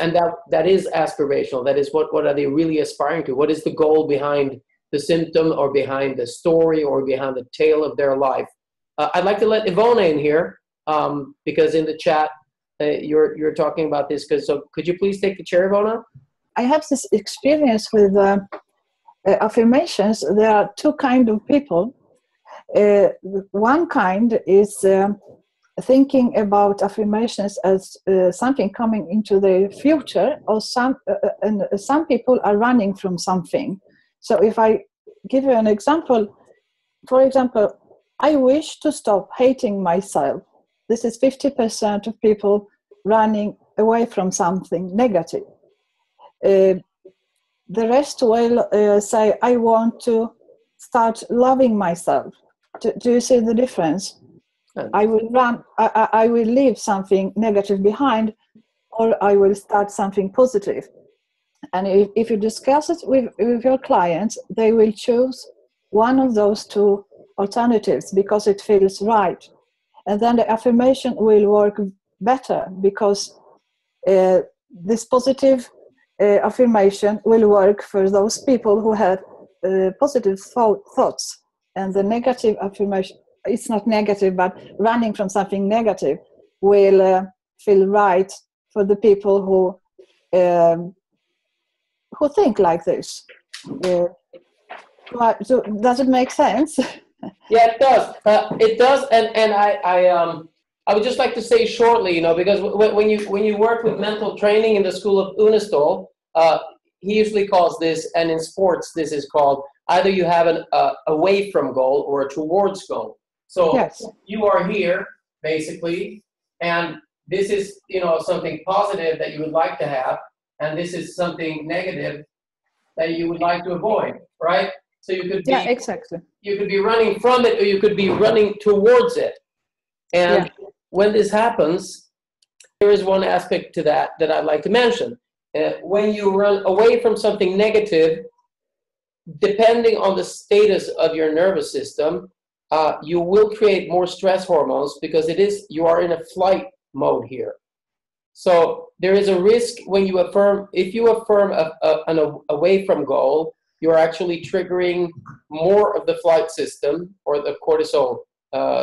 And that is aspirational. That is what are they really aspiring to? What is the goal behind the symptom or behind the story or behind the tale of their life? I'd like to let Ivona in here because in the chat you're talking about this. So could you please take the chair, Ivona? I have this experience with affirmations. There are two kinds of people. One kind is thinking about affirmations as something coming into the future, or and some people are running from something. So if I give you an example, for example, I wish to stop hating myself. This is 50% of people running away from something negative. The rest will say, I want to start loving myself. Do you see the difference? I will run, I will leave something negative behind, or I will start something positive. And if you discuss it with your clients, they will choose one of those two alternatives because it feels right. And then the affirmation will work better because this positive affirmation will work for those people who have positive thoughts. And the negative affirmation, it's not negative, but running from something negative will feel right for the people who think like this. So does it make sense? Yeah, it does. It does, and I would just like to say shortly, because when you work with mental training in the school of Unestål, he usually calls this, and in sports this is called, either you have an away from goal or a towards goal. So yes. You are here basically, and this is something positive that you would like to have, and this is something negative that you would like to avoid, right? So you could be, yeah, exactly. You could be running from it, or you could be running towards it. And when this happens, there is one aspect to that I'd like to mention. When you run away from something negative, depending on the status of your nervous system, you will create more stress hormones because you are in a flight mode here. So there is a risk when you affirm, if you affirm an away from goal, you're actually triggering more of the flight system or the cortisol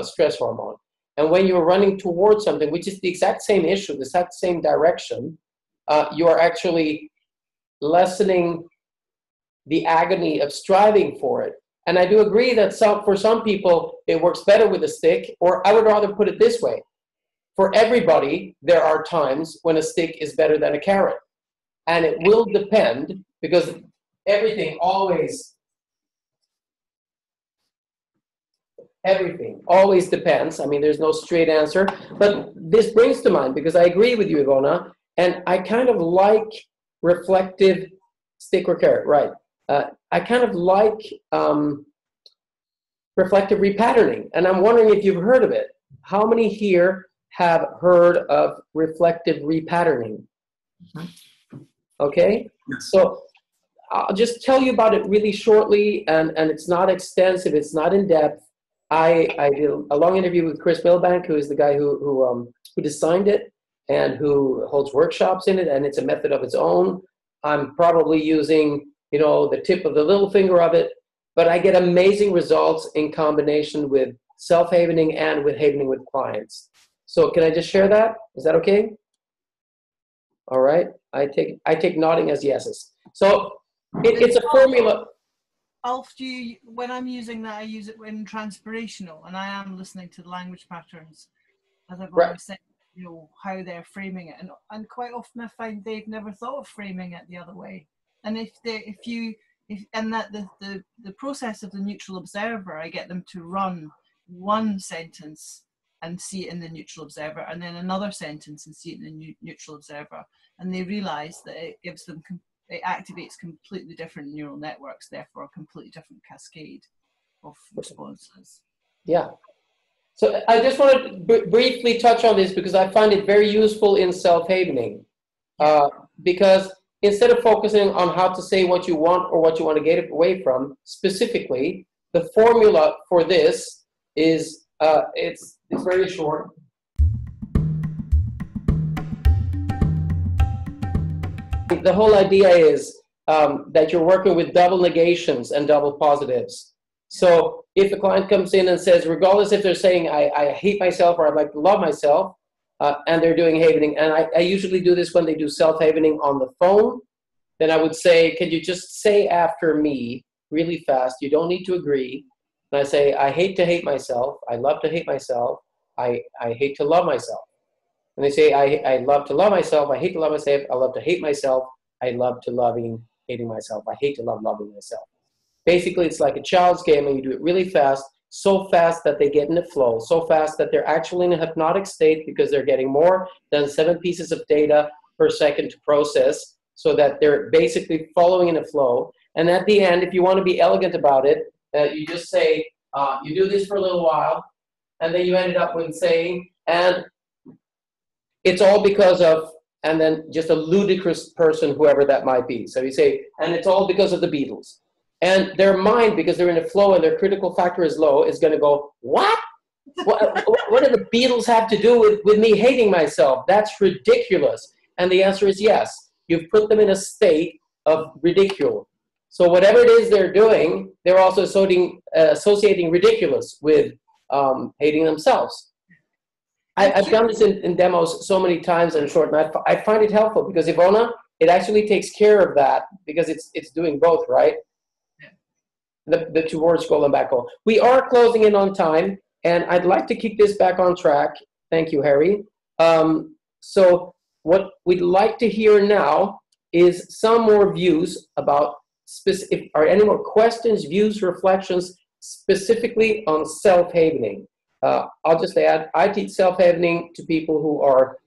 stress hormone. And when you're running towards something, which is the exact same issue, the exact same direction, you are actually lessening the agony of striving for it. And I do agree that for some people, it works better with a stick, or I would rather put it this way. For everybody, there are times when a stick is better than a carrot. And it will depend, because everything always depends. I mean, there's no straight answer. But this brings to mind, because I agree with you, Ivona, and I kind of like reflective stick or carrot, right? I kind of like reflective repatterning, and I'm wondering if you've heard of it. How many here have heard of reflective repatterning? Okay, so I'll just tell you about it really shortly, and it's not extensive, it's not in depth. I did a long interview with Chris Milbank, who is the guy who designed it and who holds workshops in it, and it's a method of its own. I'm probably using, the tip of the little finger of it, but I get amazing results in combination with self-havening and with havening with clients. So can I just share that? Is that okay? All right. I take nodding as yeses. So it's a formula. Alf, when I'm using that, I use it in transpirational, and I am listening to the language patterns, as I've always said, how they're framing it, and quite often I find they've never thought of framing it the other way. And the process of the neutral observer, I get them to run one sentence and see it in the neutral observer, and then another sentence and see it in the neutral observer, and they realize that it activates completely different neural networks, therefore a completely different cascade of responses. Yeah. So I just want to briefly touch on this because I find it very useful in self-havening. Because instead of focusing on how to say what you want or what you want to get away from, specifically, the formula for this is, it's very short. The whole idea is that you're working with double negations and double positives. So if a client comes in and says, regardless if they're saying, I hate myself or I'd like to love myself, and they're doing havening, and I usually do this when they do self-havening on the phone, then I would say, can you just say after me really fast? You don't need to agree. And I say, I hate to hate myself. I love to hate myself. I hate to love myself. And they say, I love to love myself. I hate to love myself. I love to hate myself. I love to hating myself. I hate to loving myself. Basically, it's like a child's game, and you do it really fast, so fast that they get in the flow, so fast that they're actually in a hypnotic state because they're getting more than 7 pieces of data per second to process, so that they're basically following in a flow. And at the end, if you want to be elegant about it, you just say, you do this for a little while, and then you ended up with saying, and it's all because of, and then just a ludicrous person, whoever that might be. So you say, and it's all because of the Beatles. And their mind, because they're in a flow and their critical factor is low, is going to go, what? What do the Beatles have to do with me hating myself? That's ridiculous. And the answer is yes. You've put them in a state of ridicule. So whatever it is they're doing, they're also associating ridiculous with hating themselves. I've done this in demos so many times in short, and I find it helpful because Ivona, it actually takes care of that because it's doing both, right? The towards goal and back goal. We are closing in on time, and I'd like to kick this back on track. Thank you, Harry. So what we'd like to hear now is some more views about specific, or any more questions, views, reflections, specifically on self-havening. I'll just add, I teach self-havening to people who are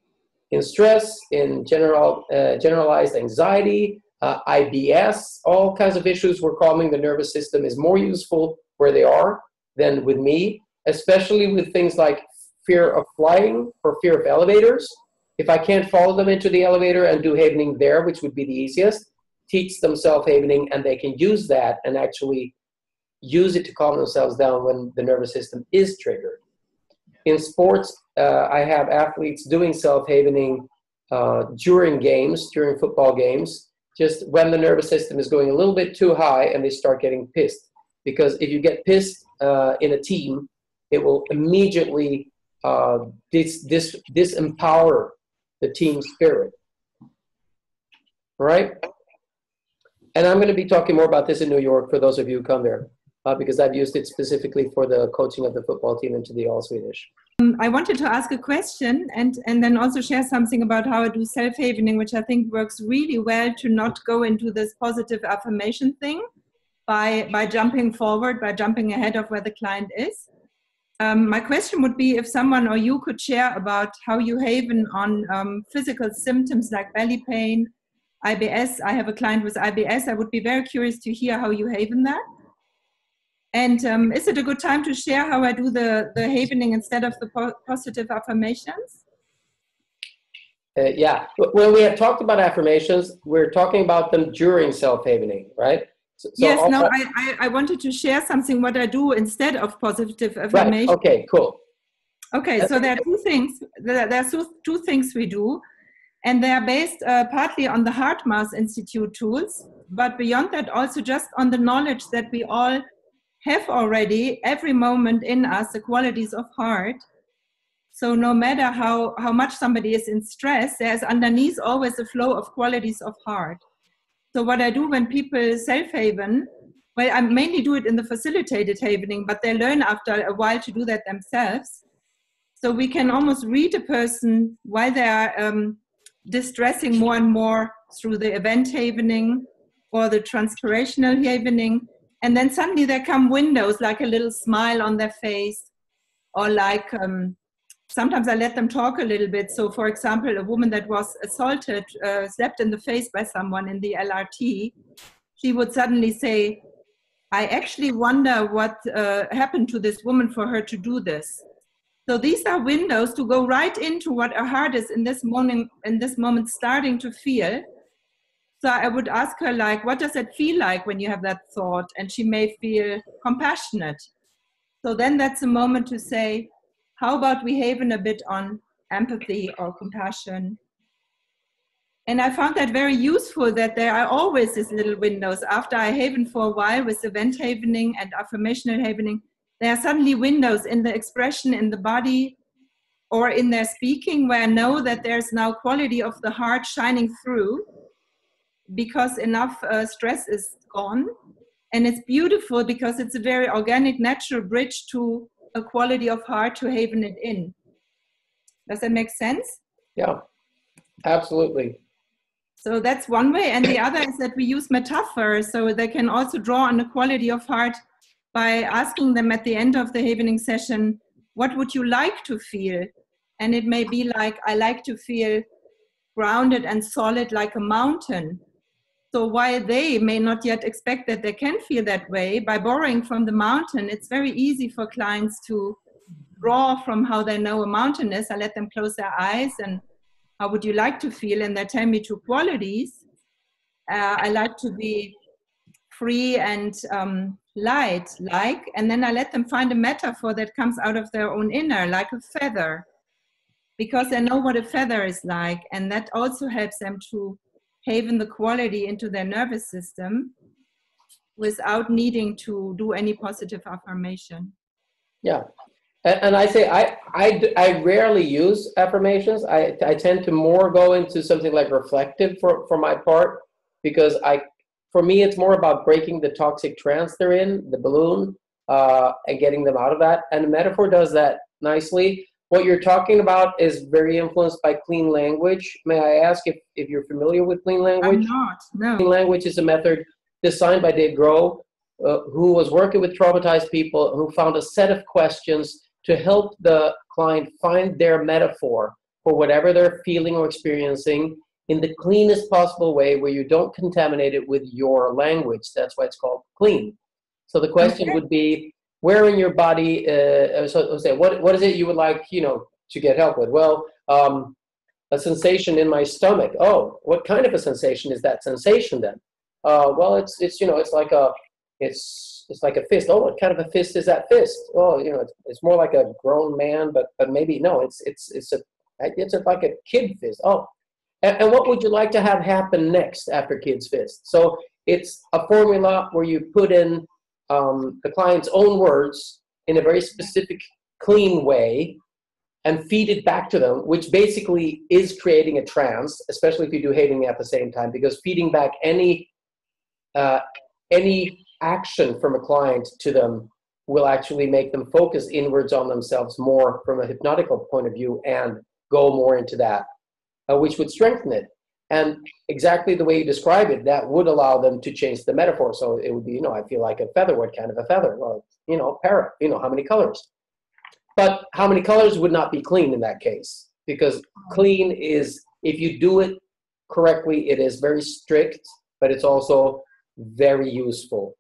in stress, in generalized anxiety, IBS, all kinds of issues where calming the nervous system is more useful where they are than with me, especially with things like fear of flying or fear of elevators, if I can't follow them into the elevator and do havening there, which would be the easiest, teach them self-havening, and they can use that and actually use it to calm themselves down when the nervous system is triggered. In sports, I have athletes doing self-havening during games, during football games, just when the nervous system is going a little bit too high and they start getting pissed. Because if you get pissed in a team, it will immediately disempower the team spirit. All right? And I'm going to be talking more about this in New York for those of you who come there, because I've used it specifically for the coaching of the football team into the All Swedish. I wanted to ask a question and then also share something about how I do self-havening, which I think works really well to not go into this positive affirmation thing by jumping forward, by jumping ahead of where the client is. My question would be if someone or you could share about how you haven on physical symptoms like belly pain, IBS. I have a client with IBS. I would be very curious to hear how you haven that. And is it a good time to share how I do the havening instead of the positive affirmations? Yeah. When we have talked about affirmations, we're talking about them during self-havening, right? So yes, I wanted to share something what I do instead of positive affirmation. Right. Okay, cool. Okay, so there are two things. There are two things we do, and they are based partly on the HeartMath Institute tools, but beyond that also just on the knowledge that we all have already every moment in us the qualities of heart. So no matter how much somebody is in stress, there's underneath always a flow of qualities of heart. So what I do when people self-haven, well, I mainly do it in the facilitated havening, but they learn after a while to do that themselves. So we can almost read a person while they are distressing more and more through the event havening or the transpirational havening. And then suddenly there come windows, like a little smile on their face, or like sometimes I let them talk a little bit. So for example, a woman that was assaulted, slapped in the face by someone in the LRT, she would suddenly say, I actually wonder what happened to this woman for her to do this. So these are windows to go right into what her heart is in this moment starting to feel. So I would ask her, like, what does it feel like when you have that thought? And she may feel compassionate. So then that's a moment to say, how about we haven a bit on empathy or compassion? And I found that very useful, that there are always these little windows. After I haven for a while with event havening and affirmational havening, there are suddenly windows in the expression in the body or in their speaking where I know that there's now quality of the heart shining through, because enough stress is gone. And it's beautiful because it's a very organic, natural bridge to a quality of heart to haven it in. Does that make sense? Yeah, absolutely. So that's one way. And the other is that we use metaphors, so they can also draw on the quality of heart by asking them at the end of the havening session, what would you like to feel? And it may be like, I like to feel grounded and solid like a mountain. So while they may not yet expect that they can feel that way, by borrowing from the mountain, it's very easy for clients to draw from how they know a mountain is. I let them close their eyes and how would you like to feel? And they tell me two qualities. I like to be free and light, like, and then I let them find a metaphor that comes out of their own inner, like a feather, because they know what a feather is like. And that also helps them to haven the quality into their nervous system without needing to do any positive affirmation. Yeah. And I say I rarely use affirmations. I tend to more go into something like reflective for my part, because for me it's more about breaking the toxic trance they're in, the balloon, and getting them out of that. And the metaphor does that nicely. What you're talking about is very influenced by clean language. May I ask if you're familiar with clean language? I'm not, no. Clean language is a method designed by Dave Grohl, who was working with traumatized people, who found a set of questions to help the client find their metaphor for whatever they're feeling or experiencing in the cleanest possible way, where you don't contaminate it with your language. That's why it's called clean. So the question would be, where in your body, what is it you would like, to get help with? Well, a sensation in my stomach. Oh, what kind of a sensation is that sensation then? Well, it's like a fist. Oh, what kind of a fist is that fist? Oh, it's more like a grown man, but maybe no, it's like a kid fist. Oh, and what would you like to have happen next after kid's fist? So it's a formula where you put in the client's own words in a very specific, clean way, and feed it back to them, which basically is creating a trance, especially if you do havening at the same time, because feeding back any action from a client to them will actually make them focus inwards on themselves more from a hypnotical point of view and go more into that, which would strengthen it. And exactly the way you describe it, that would allow them to change the metaphor. So it would be, I feel like a feather. What kind of a feather? Well, parrot. How many colors? But how many colors would not be clean in that case? Because clean is, if you do it correctly, it is very strict, but it's also very useful.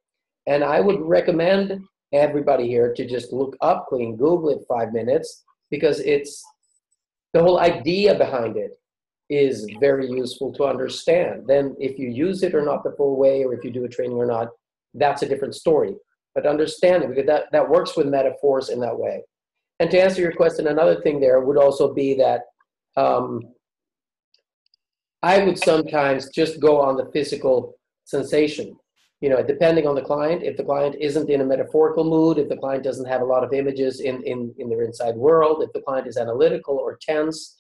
And I would recommend everybody here to just look up clean, Google it 5 minutes, because it's the whole idea behind it is very useful to understand. Then if you use it or not the full way, or if you do a training or not, that's a different story. But understand it, because that works with metaphors in that way. And to answer your question, another thing there would also be that I would sometimes just go on the physical sensation, depending on the client. If the client isn't in a metaphorical mood, if the client doesn't have a lot of images in their inside world, if the client is analytical or tense,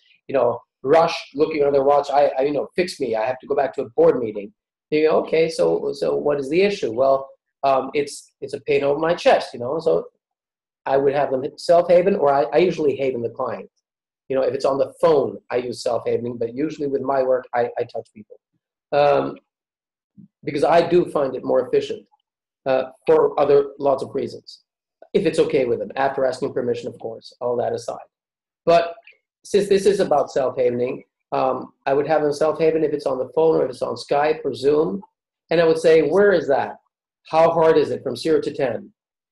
rushed, looking on their watch, I fix me, I have to go back to a board meeting. Okay, so what is the issue? Well, it's a pain over my chest, so I would have them self-haven, or I usually haven the client. If it's on the phone, I use self-havening, but usually with my work, I touch people. Because I do find it more efficient for lots of reasons. If it's okay with them, after asking permission, of course, all that aside. But since this is about self-havening, I would have them self-haven if it's on the phone or if it's on Skype or Zoom. And I would say, where is that? How hard is it from 0 to 10?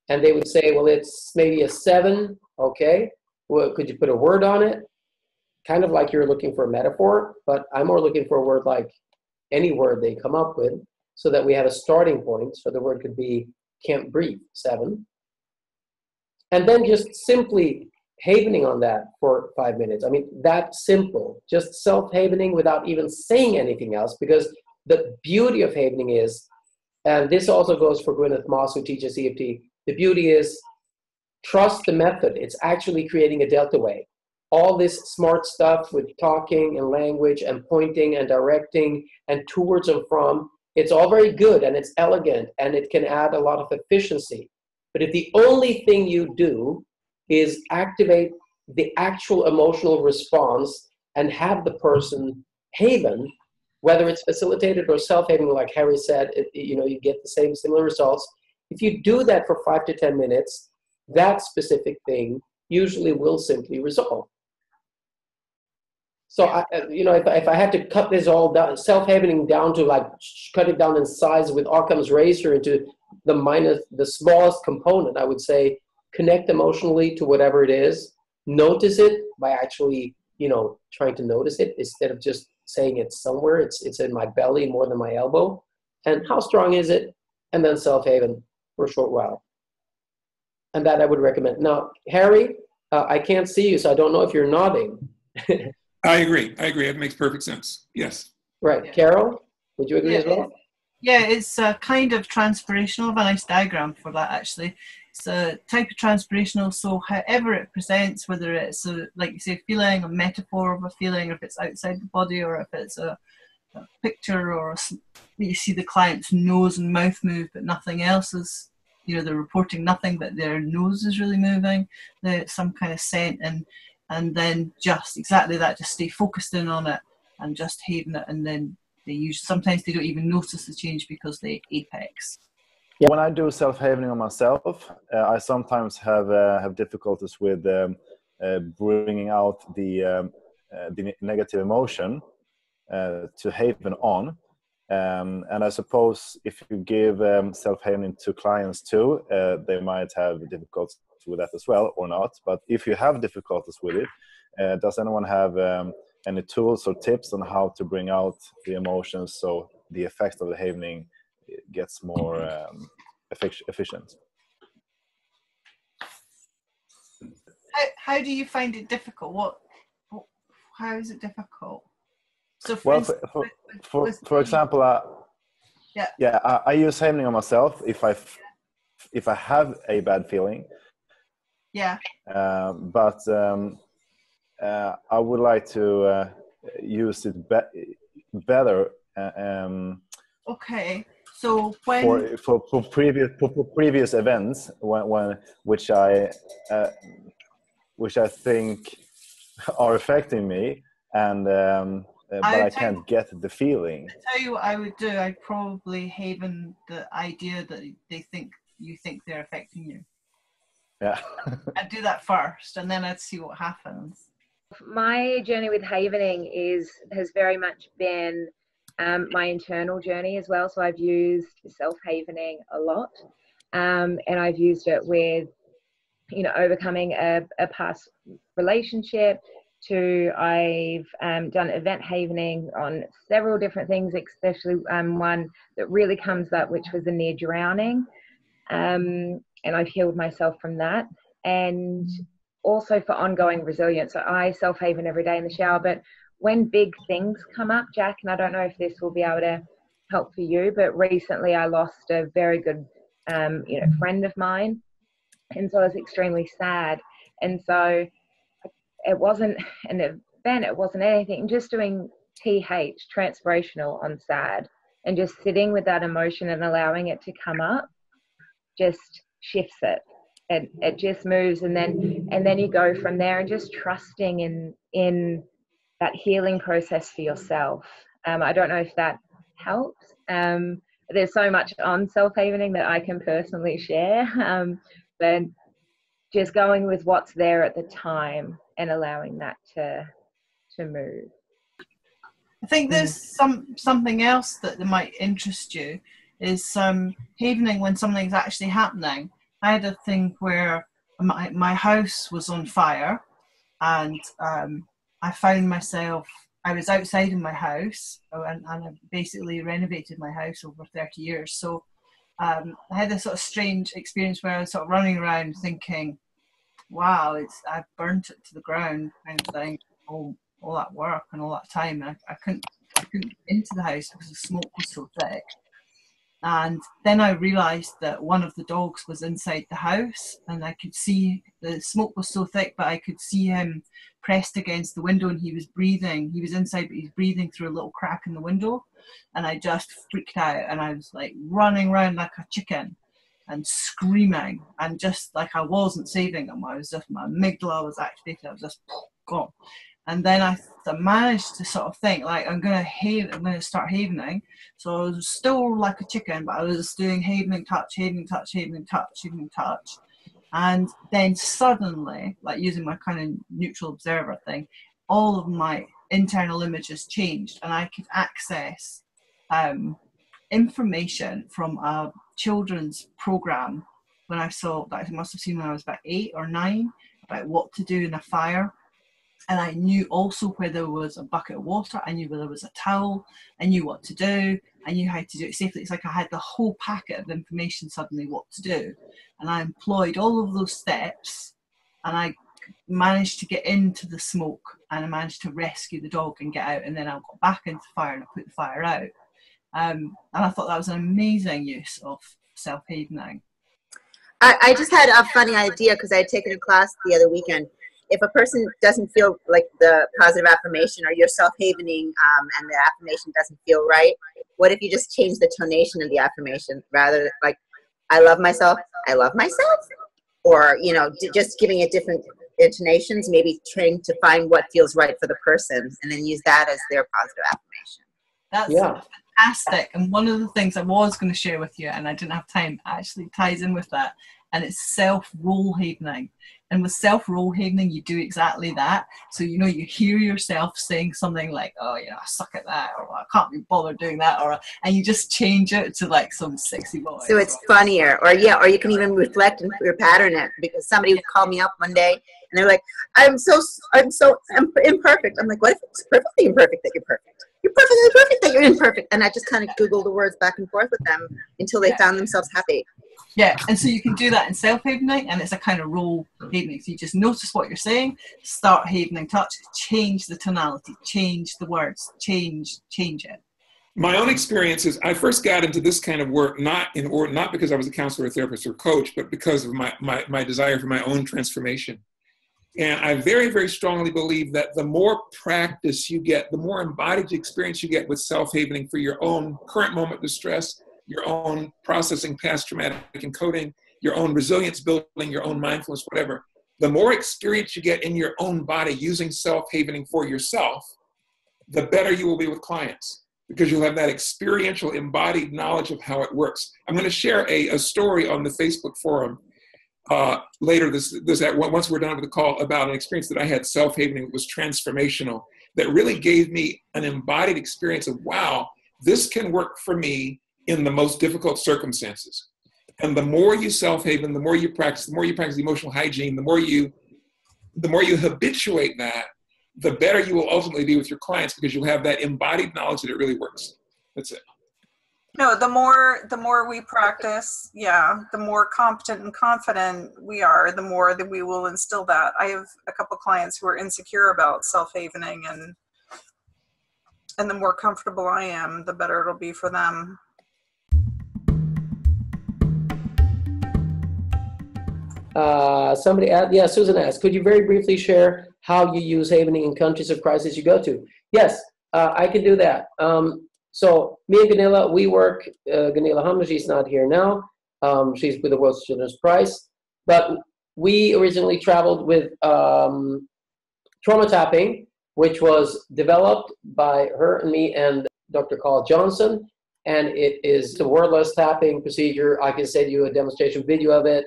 And they would say, well, it's maybe a 7. Okay. Well, could you put a word on it? Kind of like you're looking for a metaphor, but I'm more looking for a word like any word they come up with, so that we have a starting point. So the word could be can't breathe, 7. And then just simply havening on that for 5 minutes. I mean, that simple, just self-havening without even saying anything else, because the beauty of havening is, and this also goes for Gwyneth Moss, who teaches EFT, the beauty is trust the method. It's actually creating a delta wave. All this smart stuff with talking and language and pointing and directing and towards and from, it's all very good and it's elegant and it can add a lot of efficiency. But if the only thing you do is activate the actual emotional response and have the person haven, whether it's facilitated or self-havening, like Harry said, you get the same similar results. If you do that for 5 to 10 minutes, that specific thing usually will simply resolve. So, if I had to cut this all down, self-havening down to cut it down in size with Occam's razor into the smallest component, I would say connect emotionally to whatever it is, notice it by actually, trying to notice it instead of just saying it's somewhere. It's in my belly more than my elbow. And how strong is it? And then self-haven for a short while. And that I would recommend. Now, Harry, I can't see you, so I don't know if you're nodding. I agree. It makes perfect sense. Yes. Right. Carol, would you agree as well? Yeah, it's a kind of transpirational. I have a nice diagram for that, actually. It's a type of transpirational, so however it presents, whether it's, like you say, feeling, a metaphor of a feeling, or if it's outside the body, or if it's a picture, or you see the client's nose and mouth move, but nothing else is, they're reporting nothing, but their nose is really moving, some kind of scent, and then just exactly that, just stay focused in on it and just haven it, and then sometimes they don't even notice the change because they apex. Yeah, when I do self-havening on myself, I sometimes have difficulties with bringing out the negative emotion to haven on. And I suppose if you give self-havening to clients too, they might have difficulties with that as well, or not. But if you have difficulties with it, does anyone have any tools or tips on how to bring out the emotions so the effect of the havening gets more efficient? How do you find it difficult? How is it difficult? So Well, for example, I use havening on myself if I have a bad feeling. Yeah. But I would like to use it better. Okay. So when for previous events which I think are affecting me, and but I can't get the feeling. I tell you what I would do. I'd probably haven the idea that you think they're affecting you. Yeah. I'd do that first, and then I'd see what happens. My journey with havening has very much been my internal journey as well. So I've used self-havening a lot, and I've used it with, overcoming a past relationship. I've done event havening on several different things, especially one that really comes up, which was a near drowning, and I've healed myself from that. And also for ongoing resilience, so I self-haven every day in the shower, but when big things come up, Jack, and I don't know if this will be able to help for you, but recently I lost a very good friend of mine, and so I was extremely sad. And so it wasn't an event, it wasn't anything, just doing TH, transpirational, on sad, and just sitting with that emotion and allowing it to come up just shifts it. It just moves, and then you go from there, and just trusting in that healing process for yourself. I don't know if that helps. There's so much on self-havening that I can personally share, but just going with what's there at the time and allowing that to move. I think there's something else that might interest you is havening when something's actually happening. I had a thing where my house was on fire, and I found myself, I was outside in my house, and I basically renovated my house over 30 years. So I had this sort of strange experience where I was sort of running around thinking, wow, I've burnt it to the ground, kind of thing. All that work and all that time, and I couldn't get into the house because the smoke was so thick. And then I realised that one of the dogs was inside the house, and I could see the smoke was so thick, but I could see him pressed against the window, and he was breathing. He was inside, but he's breathing through a little crack in the window. And I just freaked out, and I was like running around like a chicken and screaming, and just like I wasn't saving him. I was just, my amygdala was activated. I was just gone. And then I managed to sort of think, like, I'm going to start havening. So I was still like a chicken, but I was doing havening touch, havening touch, havening touch, havening touch. And then suddenly, like using my kind of neutral observer thing, all of my internal images changed, and I could access information from a children's program when I saw, that I must have seen when I was about 8 or 9, about what to do in a fire. And I knew also where there was a bucket of water, I knew where there was a towel, I knew what to do, I knew how to do it safely. It's like I had the whole packet of information suddenly what to do. And I employed all of those steps, and I managed to get into the smoke, and I managed to rescue the dog and get out, and then I got back into the fire and I put the fire out. And I thought that was an amazing use of self-havening. I just had a funny idea because I had taken a class the other weekend. If a person doesn't feel like the positive affirmation, or you're self-havening and the affirmation doesn't feel right, what if you just change the tonation of the affirmation? Rather like, I love myself, I love myself? Or, just giving it different intonations, maybe trying to find what feels right for the person, and then use that as their positive affirmation. That's fantastic. And one of the things I was going to share with you, and I didn't have time, actually ties in with that, and it's self-role havening. And with self-role havening, you do exactly that. So, you know, you hear yourself saying something like, oh, you know, I suck at that, or I can't be bothered doing that, and you just change it to like some sexy voice. So it's funnier, or you can even reflect and your pattern it, because somebody would call me up one day and they're like, I'm so imperfect. I'm like, what if it's perfectly imperfect that you're perfect? You're perfectly perfect that you're imperfect. And I just kind of Google the words back and forth with them until they found themselves happy. Yeah, and so you can do that in self-havening, and it's a kind of role havening. So you just notice what you're saying, start havening touch, change the tonality, change the words, change it. My own experience is I first got into this kind of work not because I was a counselor or therapist or coach, but because of my desire for my own transformation. And I very, very strongly believe that the more practice you get, the more embodied experience you get with self-havening for your own current moment distress, your own processing past traumatic encoding, your own resilience building, your own mindfulness, whatever, the more experience you get in your own body using self-havening for yourself, the better you will be with clients, because you'll have that experiential embodied knowledge of how it works. I'm going to share a story on the Facebook forum later once we're done with the call, about an experience that I had self-havening that was transformational, that really gave me an embodied experience of, wow, this can work for me in the most difficult circumstances. And the more you self-haven, the more you practice emotional hygiene, the more you habituate that, the better you will ultimately be with your clients, because you'll have that embodied knowledge that it really works. That's it. No, the more we practice, the more competent and confident we are, the more that we will instill that. I have a couple clients who are insecure about self-havening, and the more comfortable I am, the better it'll be for them. Susan asked, could you very briefly share how you use havening in countries of crisis you go to? Yes, I can do that. So me and Gunilla, we work, Gunilla Hamner, she's not here now. She's with the World Children's Prize. But we originally traveled with trauma tapping, which was developed by her and me and Dr. Carl Johnson. And it is a wordless tapping procedure. I can send you a demonstration video of it.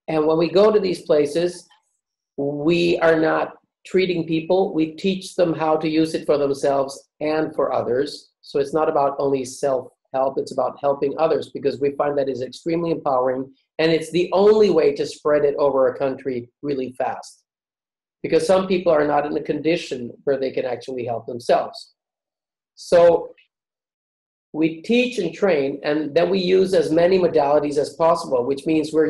And when we go to these places, we are not treating people. We teach them how to use it for themselves and for others. So it's not about only self-help, it's about helping others, because we find that is extremely empowering, and it's the only way to spread it over a country really fast. Because some people are not in a condition where they can actually help themselves. So we teach and train, and then we use as many modalities as possible, which means we're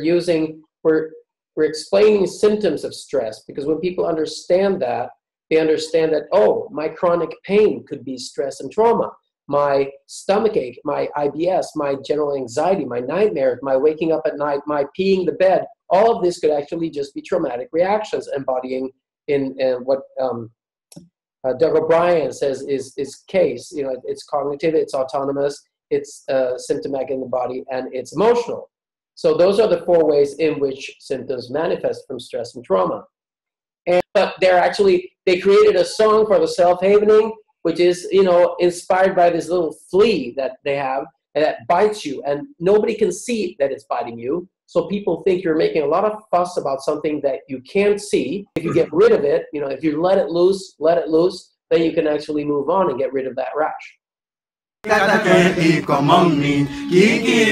explaining symptoms of stress, because when people understand that, they understand that, oh, my chronic pain could be stress and trauma. My stomach ache, my IBS, my general anxiety, my nightmares, my waking up at night, my peeing the bed, all of this could actually just be traumatic reactions, embodying in what Doug O'Brien says is CASE. You know, it's cognitive, it's autonomous, it's symptomatic in the body, and it's emotional. So those are the 4 ways in which symptoms manifest from stress and trauma. But they created a song for the self-havening, which is, you know, inspired by this little flea that they have and that bites you, and nobody can see that it's biting you. So people think you're making a lot of fuss about something that you can't see. If you get rid of it, you know, if you let it loose, then you can actually move on and get rid of that rash. Kiki kiki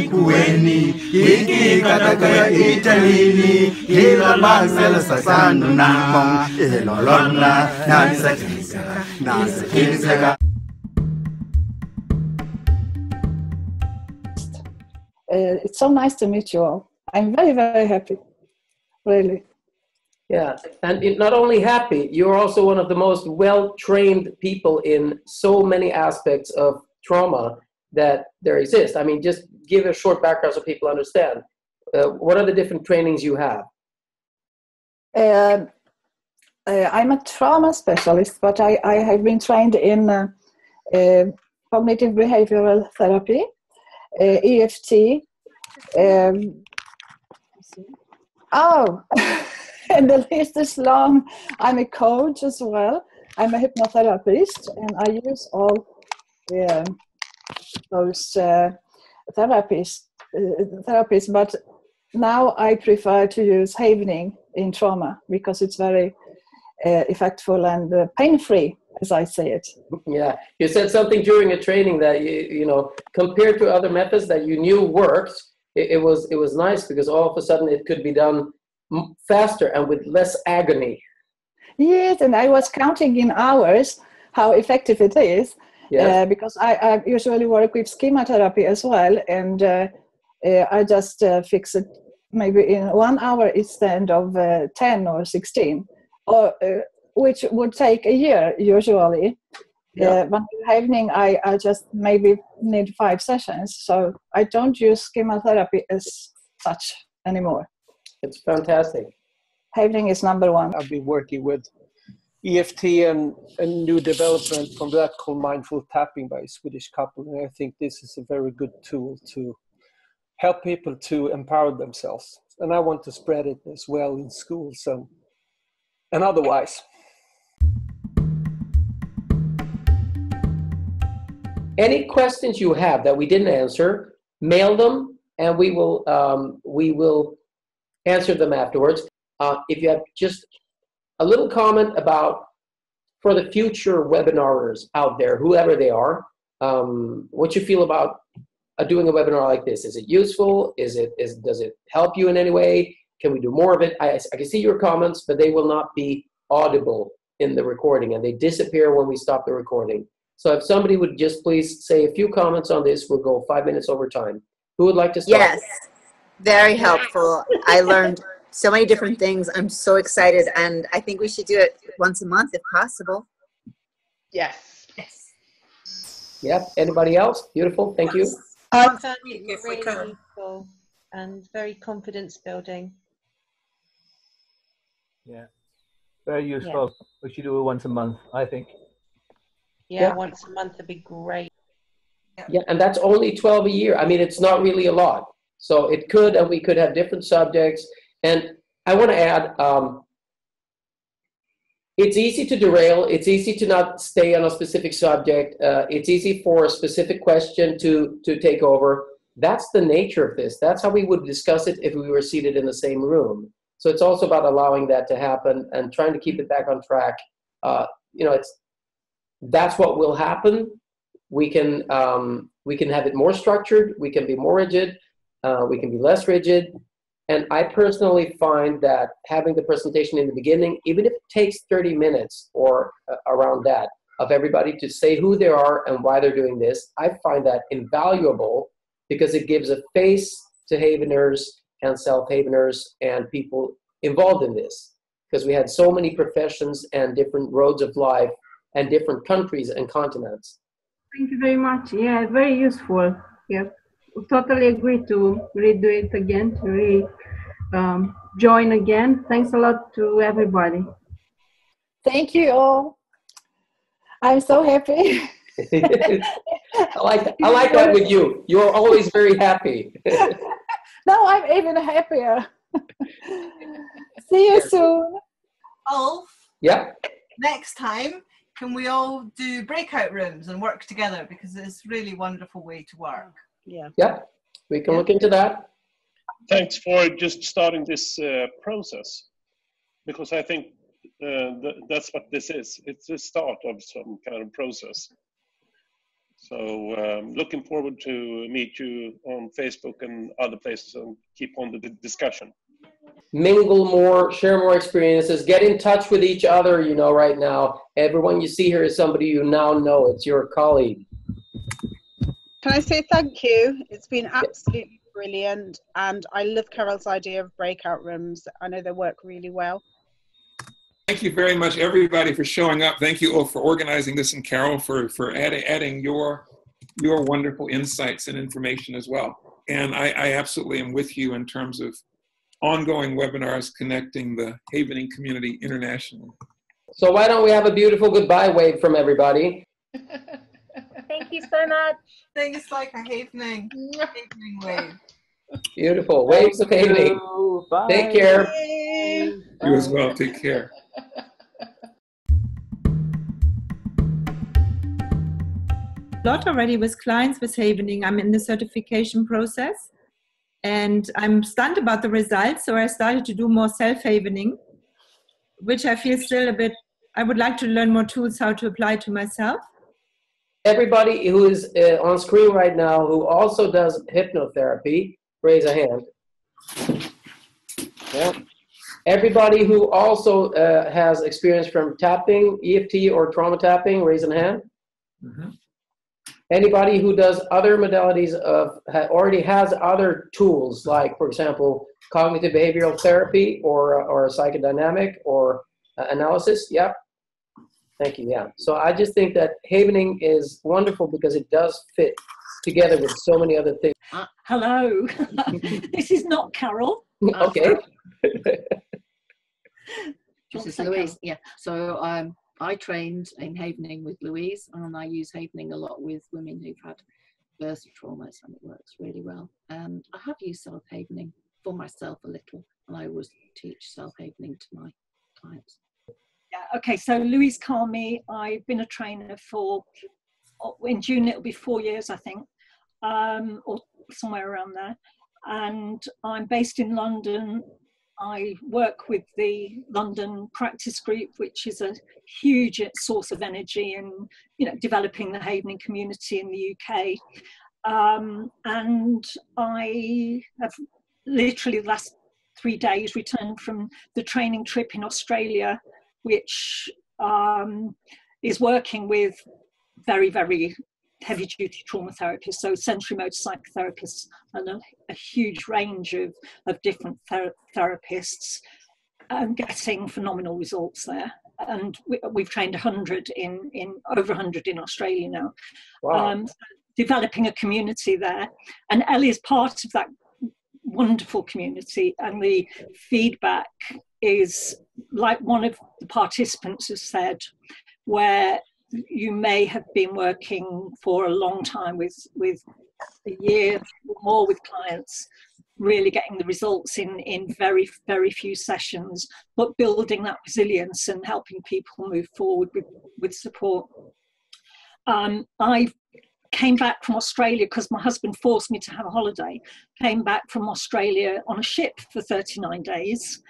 kueni, kiki italini, hila bangsela sasandu na kong, ilolona, nasa kinsega. It's so nice to meet you all. I'm very, very happy, really. Yeah, and not only happy, you're also one of the most well-trained people in so many aspects of trauma that there exist. I mean, just give a short background so people understand. What are the different trainings you have? I'm a trauma specialist, but I have been trained in cognitive behavioral therapy, EFT. And the list is long. I'm a coach as well. I'm a hypnotherapist, and I use all those therapies. But now I prefer to use Havening in trauma because it's very effectful and pain-free, as I say it. Yeah, you said something during a training that you know, compared to other methods that you knew worked, it was nice because all of a sudden it could be done faster and with less agony. Yes, and I was counting in hours how effective it is. Yes. Because I usually work with schema therapy as well, and I just fix it maybe in 1 hour instead of 10 or 16, or which would take a year usually. Yeah. But in Havening, I just maybe need 5 sessions, so I don't use schema therapy as such anymore. It's fantastic. Havening is number 1. I've been working with EFT and a new development from that called mindful tapping by a Swedish couple, and I think this is a very good tool to help people to empower themselves. And I want to spread it as well in schools and otherwise. Any questions you have that we didn't answer, mail them, and we will answer them afterwards. If you have just a little comment about, for the future webinars out there, whoever they are, what you feel about doing a webinar like this. Is it useful? Does it help you in any way? Can we do more of it? I can see your comments, but they will not be audible in the recording, and they disappear when we stop the recording. So if somebody would just please say a few comments on this, we'll go 5 minutes over time. Who would like to start? Yes, very helpful. I learned so many different things. I'm so excited, and I think we should do it once a month if possible. Yes. Yep. Anybody else? Beautiful. Thank you. I found it if we really could. useful and very confidence building. Yeah, very useful. We should do it once a month, I think. Yeah, once a month would be great. Yeah, and that's only 12 a year. I mean, it's not really a lot. So it could, and we could have different subjects. And I want to add, it's easy to derail. It's easy to not stay on a specific subject. It's easy for a specific question to take over. That's the nature of this. That's how we would discuss it if we were seated in the same room. So it's also about allowing that to happen and trying to keep it back on track. You know, that's what will happen. We can have it more structured. We can be more rigid. We can be less rigid. And I personally find that having the presentation in the beginning, even if it takes 30 minutes or around that, of everybody to say who they are and why they're doing this, I find that invaluable because it gives a face to Haveners and self-Haveners and people involved in this. Because we had so many professions and different roads of life and different countries and continents. Thank you very much. Yeah, very useful. Yeah, totally agree to redo it again, to join again. Thanks a lot to everybody. Thank you all. I'm so happy. I like that with you. You're always very happy. Now I'm even happier. See you soon. Ulf, yeah. Next time, can we all do breakout rooms and work together, because it's a really wonderful way to work. Yeah, we can look into that. Thanks for just starting this process, because I think that's what this is. It's the start of some kind of process. So looking forward to meet you on Facebook and other places and keep on the discussion. Mingle more, share more experiences, get in touch with each other, you know, right now. Everyone you see here is somebody you now know. It's your colleague. Can I say thank you? It's been absolutely brilliant, and I love Carol's idea of breakout rooms. I know they work really well. Thank you very much, everybody, for showing up. Thank you all for organizing this, and Carol for adding your wonderful insights and information as well. And I absolutely am with you in terms of ongoing webinars connecting the Havening community internationally. So why don't we have a beautiful goodbye wave from everybody? Thank you so much. Things like a Havening wave. Beautiful. Waves of Havening. Bye. Take care. You as well. Take care. A lot already with clients with Havening. I'm in the certification process. And I'm stunned about the results, so I started to do more self-havening, which I feel still a bit, I would like to learn more tools how to apply to myself. Everybody who is on screen right now who also does hypnotherapy, raise a hand. Yeah. Everybody who also has experience from tapping, EFT or trauma tapping, raise a hand. Mm-hmm. Anybody who does other modalities of, already has other tools, like, for example, cognitive behavioral therapy or psychodynamic or analysis? Yeah. Thank you. Yeah. So I just think that havening is wonderful because it does fit together with so many other things. Hello. This is not Carol. Okay. This is Louise. Yeah. So I trained in havening with Louise, and I use havening a lot with women who've had birth traumas, and it works really well. And I have used self-havening for myself a little, and I always teach self-havening to my clients. Yeah, okay, so Louise Carmi, I've been a trainer for, in June it'll be 4 years, I think, or somewhere around there. And I'm based in London. I work with the London Practice Group, which is a huge source of energy in, you know, developing the havening community in the UK. And I have literally the last 3 days returned from the training trip in Australia, which is working with very, very heavy duty trauma therapists, so sensory motor psychotherapists, and a huge range of different therapists, and getting phenomenal results there. And we've trained 100 over 100 in Australia now. Wow. Developing a community there, and Ellie is part of that wonderful community, and the feedback is like one of the participants has said, where you may have been working for a long time with a year or more with clients, really getting the results in very, very few sessions, but building that resilience and helping people move forward with support. I came back from Australia because my husband forced me to have a holiday. Came back from Australia on a ship for 39 days.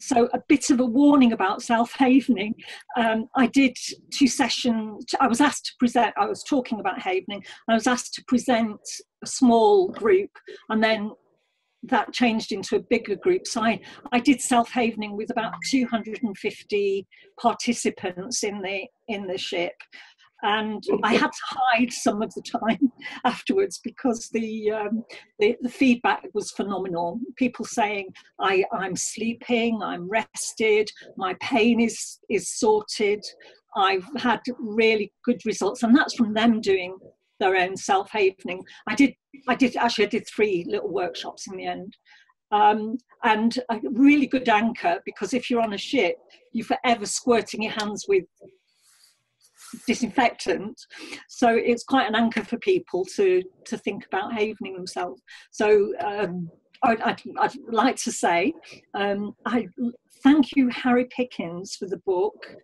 So a bit of a warning about self-havening. I did 2 sessions. I was asked to present, I was talking about havening. I was asked to present a small group, and then that changed into a bigger group. So I did self-havening with about 250 participants in the ship. And I had to hide some of the time afterwards because the feedback was phenomenal. People saying, I'm sleeping, I'm rested, my pain is sorted. I've had really good results, and that's from them doing their own self-havening. I did 3 little workshops in the end. And a really good anchor, because if you're on a ship, you're forever squirting your hands with disinfectant, so it's quite an anchor for people to think about havening themselves. So I'd like to say I thank you, Harry Pickens, for the book,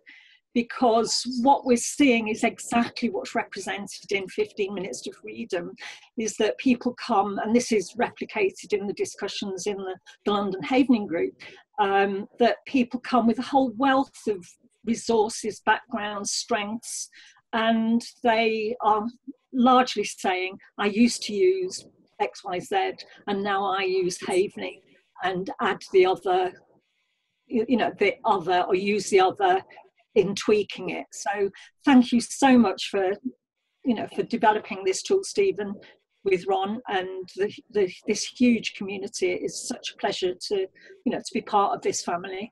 because what we're seeing is exactly what's represented in 15 Minutes to Freedom, is that people come, and this is replicated in the discussions in the London Havening group, that people come with a whole wealth of resources, backgrounds, strengths, and they are largely saying, I used to use XYZ and now I use havening, and add the other, the other, or use the other in tweaking it. So thank you so much for developing this tool, Stephen, with Ron, and this huge community. It is such a pleasure to be part of this family.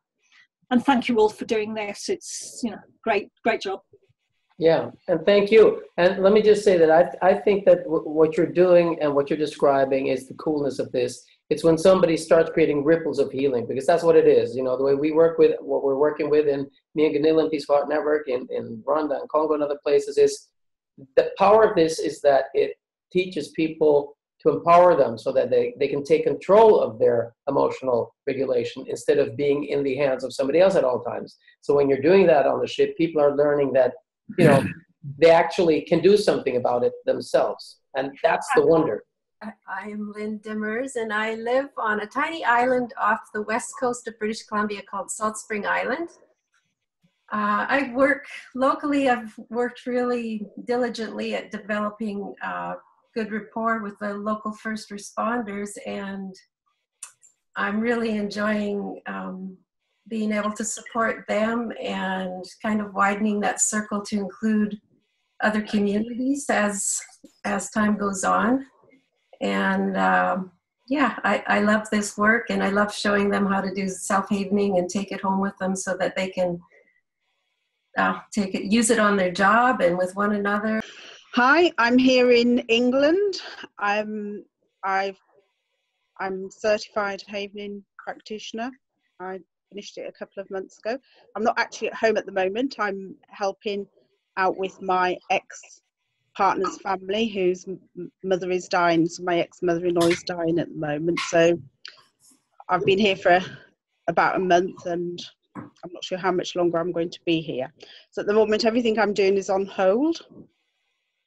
And thank you all for doing this. It's great job. Yeah, and thank you. And let me just say that I think that what you're doing and what you're describing is the coolness of this. It's when somebody starts creating ripples of healing, because that's what it is. The way we work with what we're working with in me and Gunilla and Peaceful Heart Network in Rwanda and Congo and other places, is the power of this is that it teaches people to empower them so that they can take control of their emotional regulation instead of being in the hands of somebody else at all times. So when you're doing that on the ship, people are learning that, they actually can do something about it themselves. And that's the wonder. I'm Lynn Dimmers, and I live on a tiny island off the west coast of British Columbia called Salt Spring Island. I work locally. I've worked really diligently at developing good rapport with the local first responders, and I'm really enjoying being able to support them and kind of widening that circle to include other communities as time goes on. And yeah, I love this work, and I love showing them how to do self-havening and take it home with them so that they can use it on their job and with one another. Hi, I'm here in England. I'm certified Havening practitioner. I finished it a couple of months ago. I'm not actually at home at the moment. I'm helping out with my ex-partner's family, whose mother is dying. So my ex-mother-in-law is dying at the moment. So I've been here for about a month, and I'm not sure how much longer I'm going to be here. So at the moment, everything I'm doing is on hold.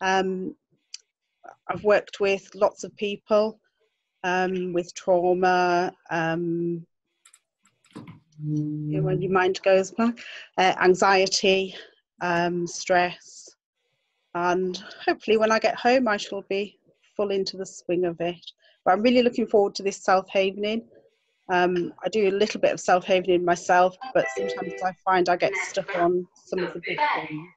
I've worked with lots of people with trauma, when your mind goes blank, anxiety, stress, and hopefully when I get home I shall be full into the swing of it. But I'm really looking forward to this self-havening. I do a little bit of self-havening myself, but sometimes I find I get stuck on some of the big things.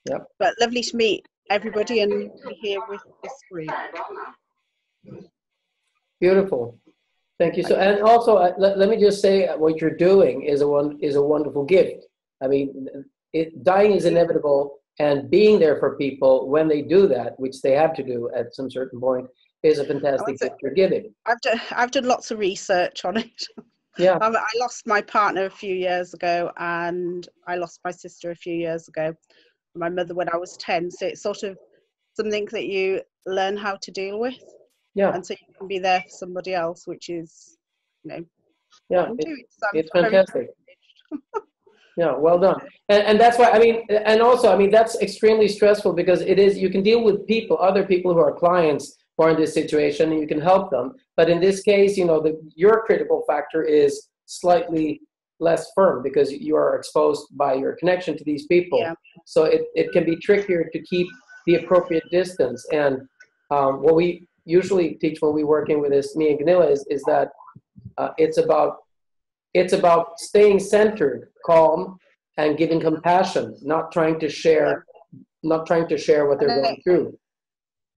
Yep. But lovely to meet everybody and be here with this group. Beautiful. Thank you. So, and also, let me just say, what you're doing is a wonderful gift. I mean, dying is inevitable, and being there for people when they do that, which they have to do at some certain point, is a fantastic gift you're giving. I've done lots of research on it. Yeah. I lost my partner a few years ago, and I lost my sister a few years ago. My mother when I was 10. So it's sort of something that you learn how to deal with. Yeah. And so you can be there for somebody else, which is, yeah, it's fantastic. Yeah, well done. And that's why, I mean, and also, I mean, that's extremely stressful because it is, you can deal with people, other people who are clients who are in this situation, and you can help them. But in this case, you know, your critical factor is slightly less firm because you are exposed by your connection to these people. Yeah. So it can be trickier to keep the appropriate distance. And what we usually teach when we work in with this, me and Gunilla, is that it's about staying centered, calm, and giving compassion, not trying to share what they're going through.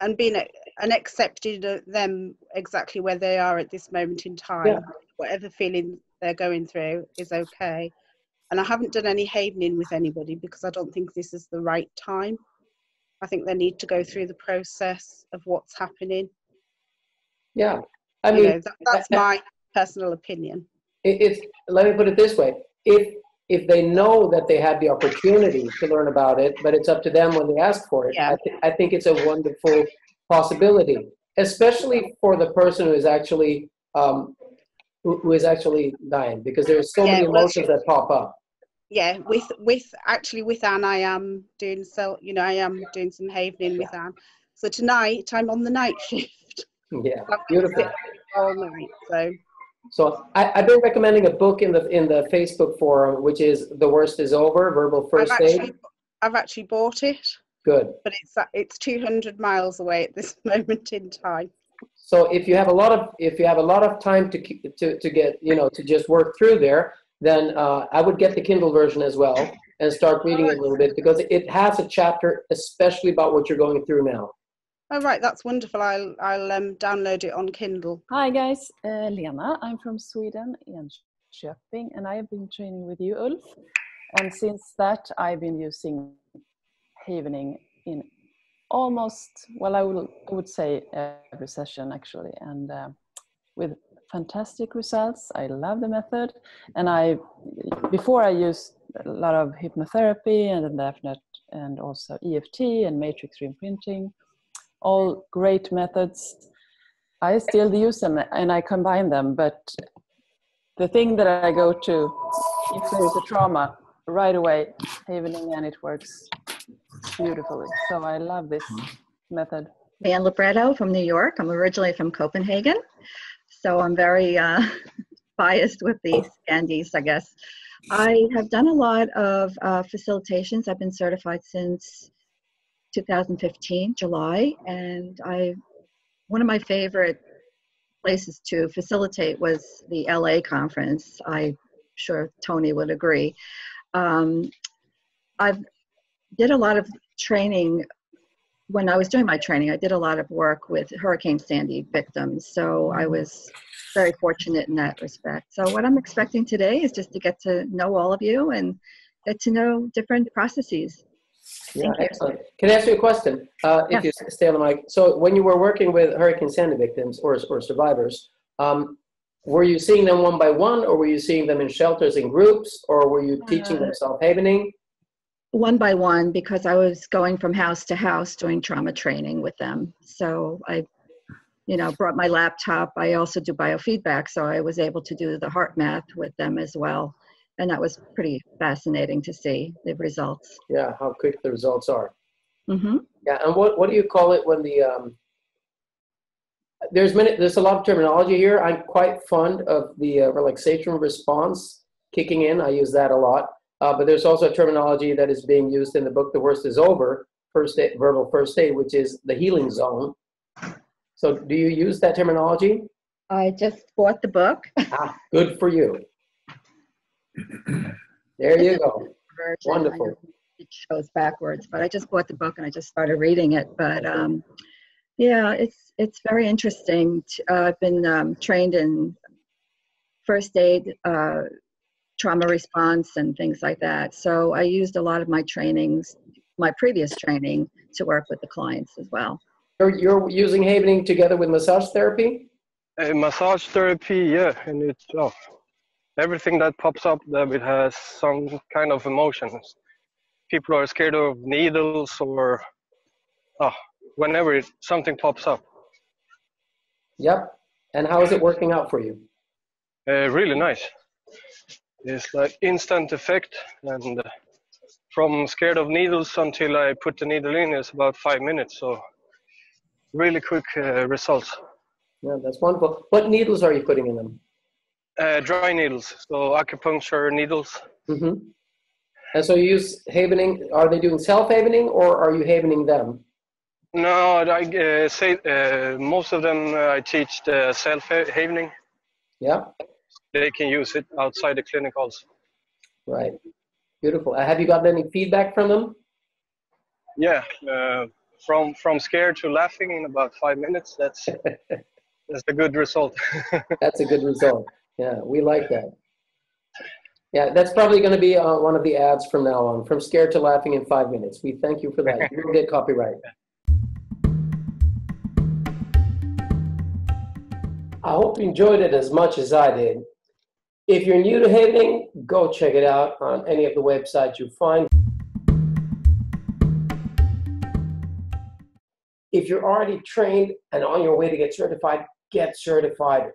And being and accepting them exactly where they are at this moment in time. Yeah. Whatever feeling they're going through is okay. And I haven't done any havening with anybody because I don't think this is the right time. I think they need to go through the process of what's happening. Yeah, I mean, that's my personal opinion. Let me put it this way: if they know that they have the opportunity to learn about it, but it's up to them when they ask for it. Yeah. I think it's a wonderful possibility, especially for the person who is actually dying, because there's so many emotions that pop up. Yeah, with Anne, I am doing some havening with Anne. So tonight I'm on the night shift. Yeah, beautiful. All night, so I've been recommending a book in the Facebook forum, which is The Worst Is Over, Verbal First Aid. I've actually bought it. Good. But it's 200 miles away at this moment in time. So if you have a lot of time to get to just work through there, then I would get the Kindle version as well and start reading it a little bit, because it has a chapter especially about what you're going through now. Oh, right, that's wonderful. I'll download it on Kindle. Hi guys, Lena. I'm from Sweden, Enköping, and I have been training with you, Ulf. And since that, I've been using havening in almost, well, I would say every session actually, and with fantastic results. I love the method, and before I used a lot of hypnotherapy and DEFNET and also EFT and matrix reimprinting. All great methods. I still use them and I combine them, but the thing that I go to, if there is a trauma, right away, havening, and it works beautifully. So I love this method. Van Libretto from New York. I'm originally from Copenhagen, so I'm very biased with the Scandies, I guess. I have done a lot of facilitations. I've been certified since 2015, July, and one of my favorite places to facilitate was the LA conference. I'm sure Tony would agree. I've did a lot of training. When I was doing my training, I did a lot of work with Hurricane Sandy victims, so I was very fortunate in that respect. So what I'm expecting today is just to get to know all of you and get to know different processes. Yeah, excellent. Can I ask you a question? If you stay on the mic. So when you were working with Hurricane Sandy victims or survivors, were you seeing them one by one, or were you seeing them in shelters in groups, or were you teaching them self-havening? One by one, because I was going from house to house doing trauma training with them. So I, brought my laptop. I also do biofeedback, so I was able to do the heart math with them as well. And that was pretty fascinating to see the results. Yeah, how quick the results are. Mm-hmm. Yeah, and what do you call it when the there's a lot of terminology here. I'm quite fond of the relaxation response kicking in. I use that a lot. But there's also a terminology that is being used in the book, The Worst Is Over, verbal first aid, which is the healing zone. So do you use that terminology? I just bought the book. Good for you. There you go. Wonderful. It shows backwards, but I just bought the book and I just started reading it. But yeah, it's very interesting. I've been trained in first aid, trauma response and things like that. So I used a lot of my trainings, my previous training, to work with the clients as well. You're using havening together with massage therapy? Massage therapy, yeah, and it's everything that pops up that it has some kind of emotions. People are scared of needles or whenever something pops up. Yep. And how is it working out for you? Really nice. It's like instant effect, and from scared of needles until I put the needle in is about 5 minutes, so really quick results. Yeah, that's wonderful. What needles are you putting in them? Dry needles, so acupuncture needles. Mm-hmm. And so you use havening. Are they doing self-havening, or are you havening them? No, I say most of them I teach the self-havening. Yeah. They can use it outside the clinic also. Right. Beautiful. Have you gotten any feedback from them? Yeah. From scared to laughing in about 5 minutes. That's a good result. That's a good result. Yeah, we like that. Yeah, that's probably going to be one of the ads from now on. From scared to laughing in 5 minutes. We thank you for that. You will get copyright. I hope you enjoyed it as much as I did. If you're new to havening, go check it out on any of the websites you find. If you're already trained and on your way to get certified, get certified.